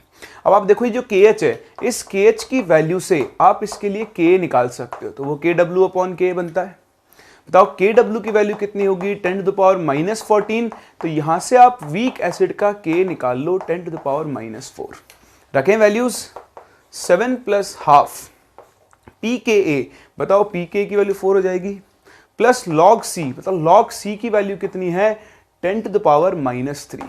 [SPEAKER 1] अब आप देखो ये जो KH है, इस KH की वैल्यू से आप इसके लिए K निकाल सकते हो, तो वो KW/K बनता है। बताओ Kw की वैल्यू कितनी होगी 10⁻⁻14। तो यहां से आप वीक एसिड का K निकाल लो 10⁻⁻4। रखें वैल्यूज 7 + ½ pKa, बताओ pK की वैल्यू 4 हो जाएगी, प्लस log C, बताओ log C की वैल्यू कितनी है 10⁻⁻3।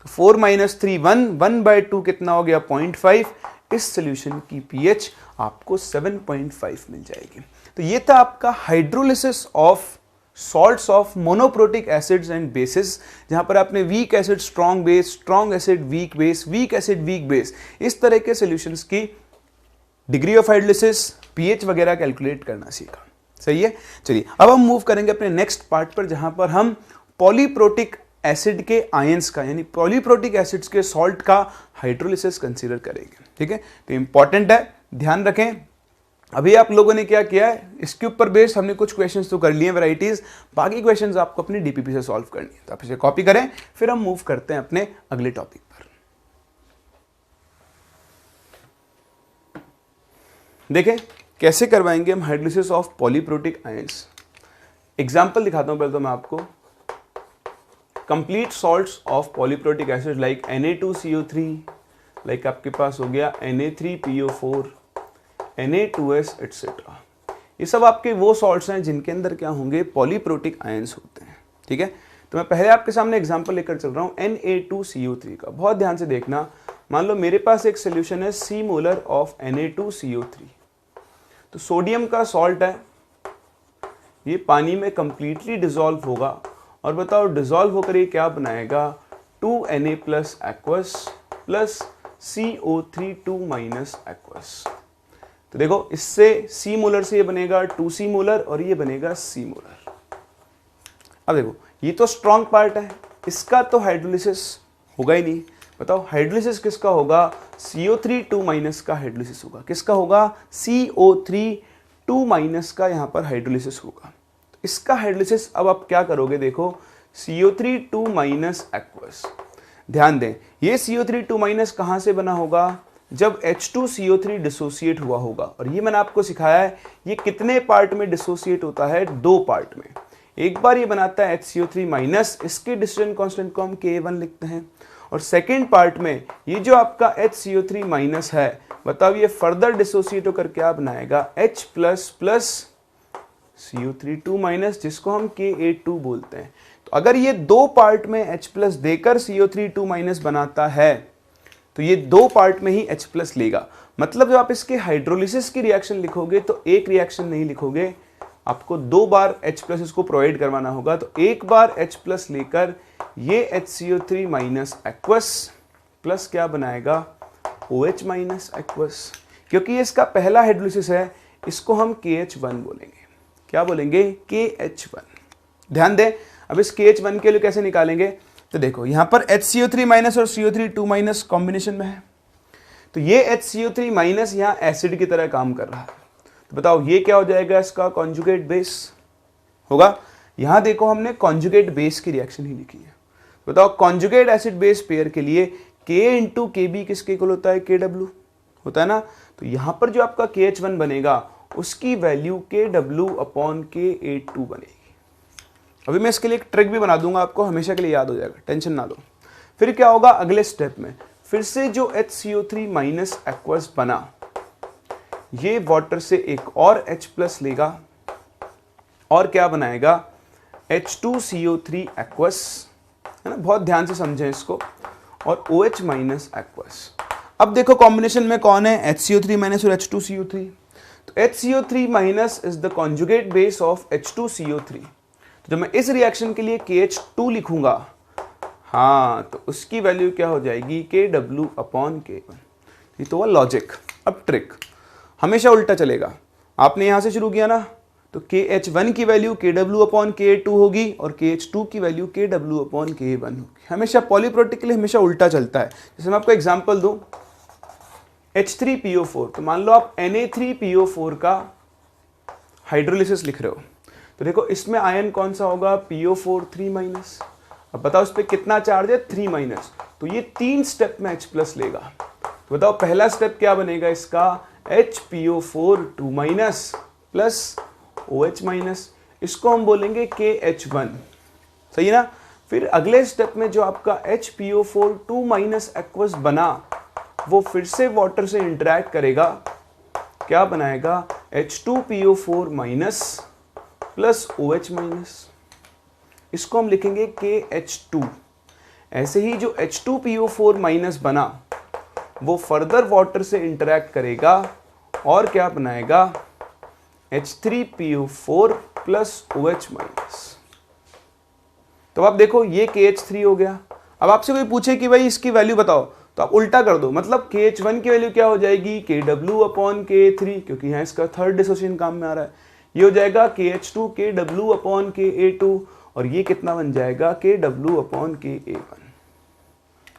[SPEAKER 1] 4 - 3 1, 1/2 कितना हो गया 0.5। इस सॉल्यूशन की pH आपको 7.5 मिल जाएगी। तो ये था आपका hydrolysis of salts of monoprotic acids and basis, जहां पर आपने week acid strong base, strong acid weak base, weak acid weak base, इस तरह के सॉल्यूशंस की डिग्री ऑफ हाइड्रोलिसिस, pH वगैरह कैलकुलेट करना सीखा। सही है, चलिए अब हम मूव करेंगे अपने नेक्स्ट पार्ट पर, जहां पर हम पॉलीप्रोटिक एसिड के आयंस का, यानी पॉलीप्रोटिक एसिड्स के सॉल्ट का हाइड्रोलिसिस कंसीडर करेंगे। ठीक है, तो इंपॉर्टेंट है, ध्यान रखें। अभी आप लोगों ने क्या किया है, इसके ऊपर बेस्ड हमने कुछ क्वेश्चंस तो कर लिए वैरायटीज, बाकी क्वेश्चंस आपको अपनी डीपीपी से सॉल्व करनी है। तो आप इसे कॉपी करें, फिर हम मूव करते हैं अपने अगले टॉपिक पर। देखें कैसे करवाएंगे हम hydrolysis of polyprotic ions. Example दिखाता हूं पहले तो मैं आपको। Complete salts of polyprotic acid like Na2CO3, like आपके पास हो गया Na3PO4, Na2S एटसेट्रा। ये सब आपके वो सॉल्ट्स हैं जिनके अंदर क्या होंगे, पॉलीप्रोटिक आयंस होते हैं। ठीक है, तो मैं पहले आपके सामने एग्जांपल लेकर चल रहा हूं Na2CO3 का। बहुत ध्यान से देखना। मान लो मेरे पास एक सोल्यूशन है C मोलर ऑफ Na2CO3। तो सोडियम का सॉल्ट है, ये पानी में कंप्लीटली डिसॉल्व होगा, और बताओ डिसॉल्व होकर ये क्या बनाएगा 2Na plus aqueous plus CO3 2- aqueous. तो देखो इससे C मोलर से ये बनेगा 2C मोलर और ये बनेगा C मोलर। अब देखो ये तो स्ट्रॉन्ग पार्ट है, इसका तो हाइड्रोलिसिस होगा ही नहीं। बताओ हाइड्रोलिसिस किसका होगा, CO3 2- का हाइड्रोलिसिस होगा। किसका होगा, CO3 2- का यहां पर हाइड्रोलिसिस होगा। तो इसका हाइड्रोलिसिस अब आप क्या करोगे, देखो CO3 2- एक्वस। ध्यान दें, ये CO3 2- कहां से बना होगा, जब H2CO3 डिसोसिएट हुआ होगा। और ये मैंने आपको सिखाया है ये कितने पार्ट में डिसोसिएट होता है, 2 पार्ट में। एक बार ये बनाता है HCO3-, इसके डिस्टेंस कांस्टेंट को हम Ka1 लिखते हैं, और सेकेंड पार्ट में ये जो आपका HCO3- है, बताओ ये फर्दर डिसोसिएट होकर क्या बनाएगा H प्लस CO3 2-, जिसको हम Ka2 बोलते हैं। तो अगर ये 2 पार्ट में H प्लस देकर CO3 2- बनाता है, तो ये 2 पार्ट में ही H प्लस लेगा। मतलब जब आप इसके हाइड्रोलिसिस की रिएक्शन लिखोगे तो एक रिएक्शन नहीं लिखोगे, आपको 2 बार H प्लस इसको प्रोवाइड करवाना होगा। तो एक बार H प्लस लेकर ये HCO3- एक्वस प्लस क्या बनाएगा OH- एक्वस। क्योंकि ये इसका पहला हाइड्रोलिसिस है, इसको हम KH1 बोलेंगे। क्या बोलेंगे, KH1। ध्यान दें, अब इस KH1 के लिए कैसे निकालेंगे, तो देखो यहां पर HCO3- और CO3 2- कॉम्बिनेशन में है, तो ये HCO3- यहां एसिड की तरह काम कर रहा है। तो बताओ ये क्या हो जाएगा, इसका कॉन्जुगेट बेस होगा। यहां देखो हमने कॉन्जुगेट बेस की रिएक्शन ही लिखी है। बताओ कॉन्जुगेट एसिड बेस पेयर के लिए K × Kb किसके इक्वल होता है, Kw होता है ना। तो यहां पर जो आपका KH1 बनेगा उसकी वैल्यू Kw/Ka2 बनेगी। अभी मैं इसके लिए एक ट्रिक भी बना दूंगा, आपको हमेशा के लिए याद हो जाएगा, टेंशन ना लो। फिर क्या होगा अगले स्टेप में, फिर से जो HCO3- एक्वस बना, ये वाटर से एक और H प्लस लेगा और क्या बनाएगा H2CO3 एक्वस, है ना। बहुत ध्यान से समझें इसको, और OH- एक्वस। अब देखो कॉम्बिनेशन में कौन है, HCO3- और H2CO3। तो HCO3- is the conjugate base of H2CO3। तो जब मैं इस रिएक्शन के लिए KH2 लिखूंगा, हाँ, तो उसकी वैल्यू क्या हो जाएगी Kw/K1। ये तो हुआ लॉजिक। अब ट्रिक हमेशा उल्टा चलेगा। आपने यहां से शुरू किया ना, तो KH1 की वैल्यू Kw/Ka2 होगी और KH2 की वैल्यू Kw/Ka1 होगी। हमेशा पॉलीप्रोटिक के लिए हमेशा उल्टा चलता है। जैसे मैं आपको एग्जांपल दूं, H3PO4, तो मान लो आप Na3PO4 का हाइड्रोलिसिस लिख रहे हो, तो देखो इसमें आयन कौन सा होगा, PO4 3-। अब बताओ इस पे कितना चार्ज है 3-, तो ये 3 स्टेप में H प्लस लेगा। तो बताओ पहला स्टेप क्या बनेगा इसका, HPO4 2- प्लस OH-। इसको हम बोलेंगे KH1, सही है ना। फिर अगले स्टेप में जो आपका HPO4 2- एक्वस बना वो फिर से वाटर से इंटरेक्ट करेगा, क्या बनाएगा H2PO4- प्लस OH-, इसको हम लिखेंगे KH2। ऐसे ही जो H2PO4- बना वो फर्दर वाटर से इंटरेक्ट करेगा और क्या बनाएगा H3PO4 प्लस OH-। तो आप देखो ये KH3 हो गया। अब आपसे कोई पूछे कि भाई इसकी वैल्यू बताओ, तो आप उल्टा कर दो, मतलब KH1 की वैल्यू क्या हो जाएगी KW/K3, क्योंकि यहाँ इसका थर्ड डिसोसिएशन काम में आ रहा है। ये हो जाएगा KH2 KW/Ka2, और ये कितना बन जाएगा KW/Ka1।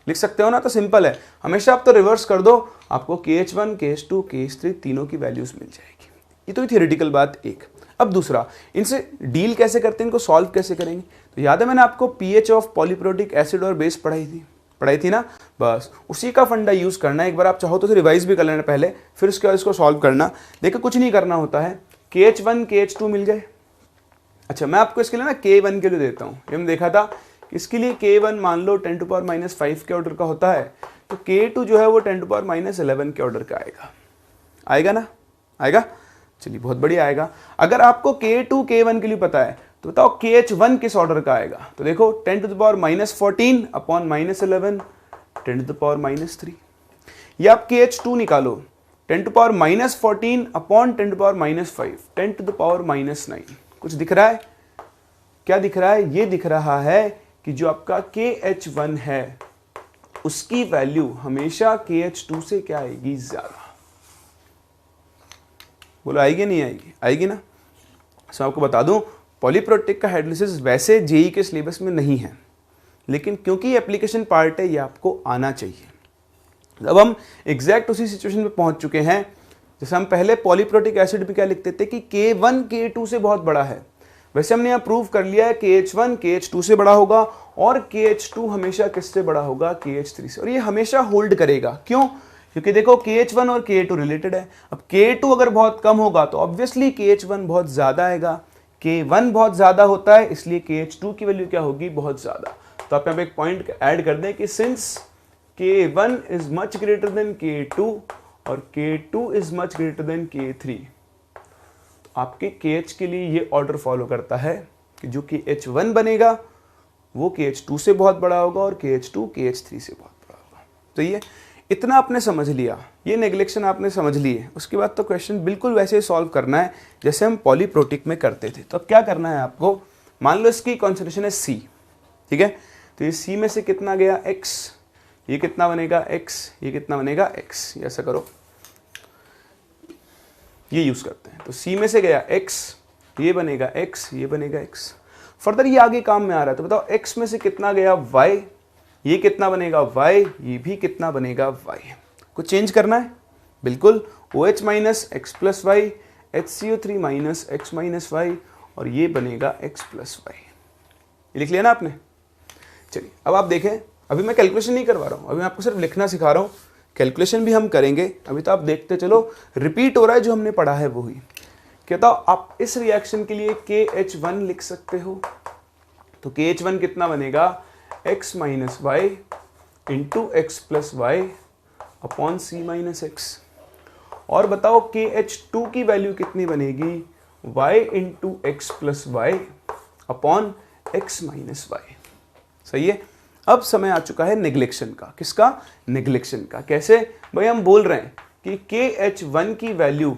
[SPEAKER 1] लिख सकते हो ना, तो सिंपल है। हमेशा आप तो रिवर्स कर दो, आपको KH1 KH2 KH3 तीनों की वैल्यूज मिल जाएगी। ये तो थियोरेटिकल बात एक। अब दूसरा, इनसे डील कैसे करते हैं, इनको सॉल्व कैसे करेंगे। तो याद है मैंने आपको पीएच ऑफ पॉलीप्रोटिक एसिड और बेस पढ़ाई थी ना, बस उसी का फंडा यूज करना है। एक बार आप चाहो तो रिवाइज भी कर लेना पहले, फिर उसके बाद इसको सॉल्व करना। देखो कुछ नहीं करना होता है, KH1 KH2 मिल जाए। अच्छा, मैं आपको इसके लिए ना K1 के लिए देता हूँ। ये हमने देखा था इसके लिए K1 मान लो 10⁻⁻5 के ऑर्डर का होता है, तो K2 जो है वो 10⁻11 के ऑर्डर का आएगा ना, आएगा। चलिए बहुत बढ़िया आएगा। अगर आपको K2 K1 के लिए पता है तो बताओ KH1 किस ऑर्डर का आएगा। तो देखो 10⁻14 अपॉन -11 10⁻3, या आप KH2 निकालो 10⁻14 अपॉन 10⁻5 10⁻9। कुछ दिख रहा है, क्या दिख रहा है, ये दिख रहा है कि जो आपका KH1 है उसकी वैल्यू हमेशा KH2 से क्या आएगी, ज्यादा। बोलो आएगी नहीं आएगी, आएगी ना। सो आपको बता दूं पॉलीप्रोटिक का हाइड्रोलिसिस वैसे जेई के सिलेबस में नहीं है, लेकिन क्योंकि एप्लीकेशन पार्ट है ये आपको आना चाहिए। अब हम एग्जैक्ट उसी सिचुएशन पे पहुंच चुके हैं जैसे हम पहले पॉलीप्रोटिक एसिड पे क्या लिखते थे कि K1 K2 से बहुत बड़ा है, वैसे हमने यहाँ प्रूव कर लिया है KH1 KH2 से बड़ा होगा और KH2 हमेशा किससे बड़ा होगा, KH3 से। और ये हमेशा होल्ड करेगा, क्यों, क्योंकि देखो KH1 और K2 रिलेटेड है। अब K2 अगर बहुत कम होगा तो ऑब्वियसली KH1 बहुत ज्यादा आएगा, K1 बहुत ज्यादा होता है इसलिए KH2 की वैल्यू क्या होगी, बहुत ज्यादा। तो आप यहाँ पे एक पॉइंट ऐड कर दें कि since K1 is much greater than K2 और K2 is much greater than K3, तो आपके KH के लिए ये ऑर्डर फॉलो करता है कि जो KH1 बनेगा वो KH2 से बहुत बड़ा होगा और KH2 KH3 से बहुत बड़ा होगा। तो ये इतना आपने समझ लिया, ये नेग्लेक्शन आपने समझ ली है। उसके बाद तो क्वेश्चन बिल्कुल वैसे सॉल्व करना है जैसे हम पॉलीप्रोटिक में करते थे। तो अब क्या करना है आपको, मान लो इसकी कॉन्सेंट्रेशन है C, ठीक है। तो ये C में से कितना गया X, ये कितना बनेगा X, ये कितना बनेगा X। ऐसा करो, ये यूज करते हैं। तो C में से गया X, ये बनेगा X, ये बनेगा X। फर्दर ये आगे काम में आ रहा है, तो बताओ X में से कितना गया Y, ये कितना बनेगा Y, ये भी कितना बनेगा Y। कुछ चेंज करना है, बिल्कुल OH minus X plus Y, HCO3 minus X minus Y, और ये बनेगा X प्लस Y। ये लिख लिया ना आपने। चलिए अब आप देखें, अभी मैं कैलकुलेशन नहीं करवा रहा हूँ, अभी मैं आपको सिर्फ लिखना सिखा रहा हूँ, कैलकुलेशन भी हम करेंगे। अभी तो आप देखते चलो, रिपीट हो रहा है जो हमने पढ़ा है वही। कहता हूँ आप इस रिएक्शन के लिए KH1 लिख सकते हो, तो KH1 कितना बनेगा X minus Y into X plus Y upon C minus X. और बताओ KH2 की वैल्यू कितनी बनेगी, y into X plus Y upon X minus Y. सही है। अब समय आ चुका है नेग्लेक्शन का। किसका, नेग्लेक्शन का। कैसे भाई, हम बोल रहे हैं कि KH1 की वैल्यू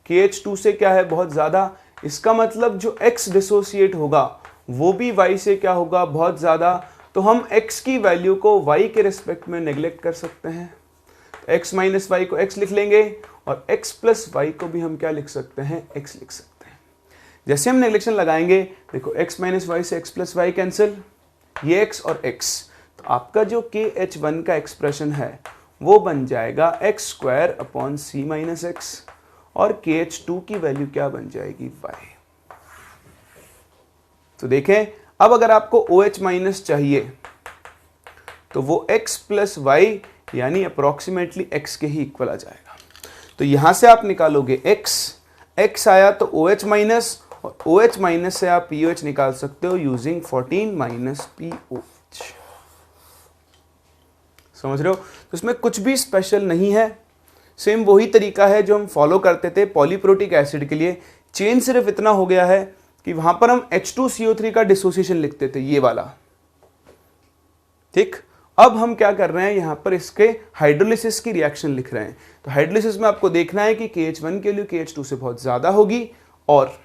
[SPEAKER 1] KH2 से क्या है, बहुत ज्यादा। इसका मतलब जो X डिसोसिएट होगा वो भी Y से क्या होगा, बहुत ज्यादा। तो हम X की वैल्यू को Y के रिस्पेक्ट में नेग्लेक्ट कर सकते हैं। X माइनस वाई को X लिख लेंगे और X प्लस वाई को भी हम क्या लिख सकते हैं, X लिख सकते हैं। जैसे हम नेग्लेक्शन लगाएंगे, देखो X माइनस वाई से X प्लस वाई कैंसिल, ये X और X। तो आपका जो KH1 का एक्सप्रेशन है वो बन जाएगा x square upon C minus X, और KH2 की वैल्यू क्या बन जाएगी, Y। तो देखें, अब अगर आपको OH माइनस चाहिए तो वो X प्लस वाई यानी अप्रोक्सीमेटली X के ही इक्वल आ जाएगा। तो यहां से आप निकालोगे X आया तो OH माइनस, और OH माइनस से आप POH निकाल सकते हो यूजिंग 14 माइनस POH। समझ रहे हो? तो इसमें कुछ भी स्पेशल नहीं है, सेम वही तरीका है जो हम फॉलो करते थे पॉलीप्रोटिक एसिड के लिए। चेंज सिर्फ इतना हो गया है कि वहां पर हम H2CO3 का डिसोसिएशन लिखते थे, ये वाला। ठीक, अब हम क्या कर रहे हैं, यहां पर इसके हाइड्रोलिसिस की रिएक्शन लिख रहे हैं। तो हाइड्रोलिसिस में आपको देखना है कि KH1 की वैल्यू KH2 से बहुत ज्यादा होगी और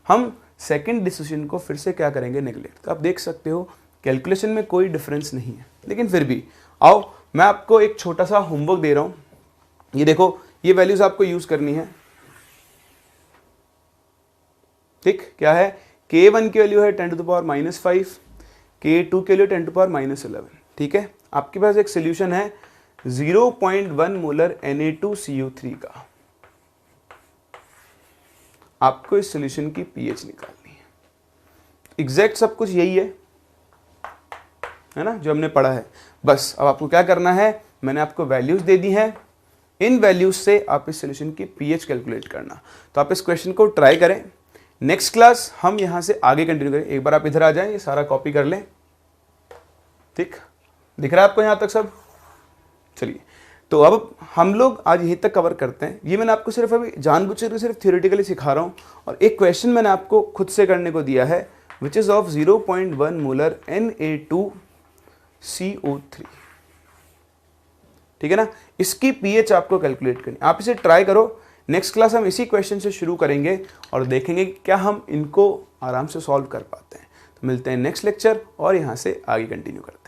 [SPEAKER 1] हम सेकंड डिसोसिएशन को फिर से क्या करेंगे, नेग्लेक्ट। तो आप देख सकते हो कैलकुलेशन में कोई डिफरेंस नहीं है, लेकिन फिर भी आओ मैं आपको एक छोटा सा होमवर्क दे रहा हूं। ये देखो, ये वैल्यूज आपको यूज करनी है। ठीक, क्या है, K1 की वैल्यू है 10⁻⁻5, K2 के लिए 10⁻11। ठीक है, आपके पास एक सोल्यूशन है 0.1 मोलर Na2CO3 का। आपको इस सोल्यूशन की pH निकालनी है। एग्जैक्ट सब कुछ यही है ना, जो हमने पढ़ा है। बस अब आपको क्या करना है, मैंने आपको वैल्यूज दे दी हैं, इन वैल्यूज से आप इस सोल्यूशन की pH कैलकुलेट करना। तो आप इस क्वेश्चन को ट्राई करें। नेक्स्ट क्लास हम यहां से आगे कंटिन्यू करें। एक बार आप इधर आ जाएं, ये सारा कॉपी कर लें। ठीक, दिख रहा है आपको यहां तक सब? चलिए, तो अब हम लोग आज यहीं तक कवर करते हैं। ये मैंने आपको सिर्फ अभी जानबूझकर सिर्फ थियोरेटिकली सिखा रहा हूं, और एक क्वेश्चन मैंने आपको खुद से करने को दिया है, which is of 0.1 molar Na2CO3। ठीक है ना, इसकी pH आपको कैलकुलेट करनी। आप इसे ट्राई करो। नेक्स्ट क्लास हम इसी क्वेश्चन से शुरू करेंगे और देखेंगे कि क्या हम इनको आराम से सॉल्व कर पाते हैं। तो मिलते हैं नेक्स्ट लेक्चर और यहां से आगे कंटिन्यू करते हैं।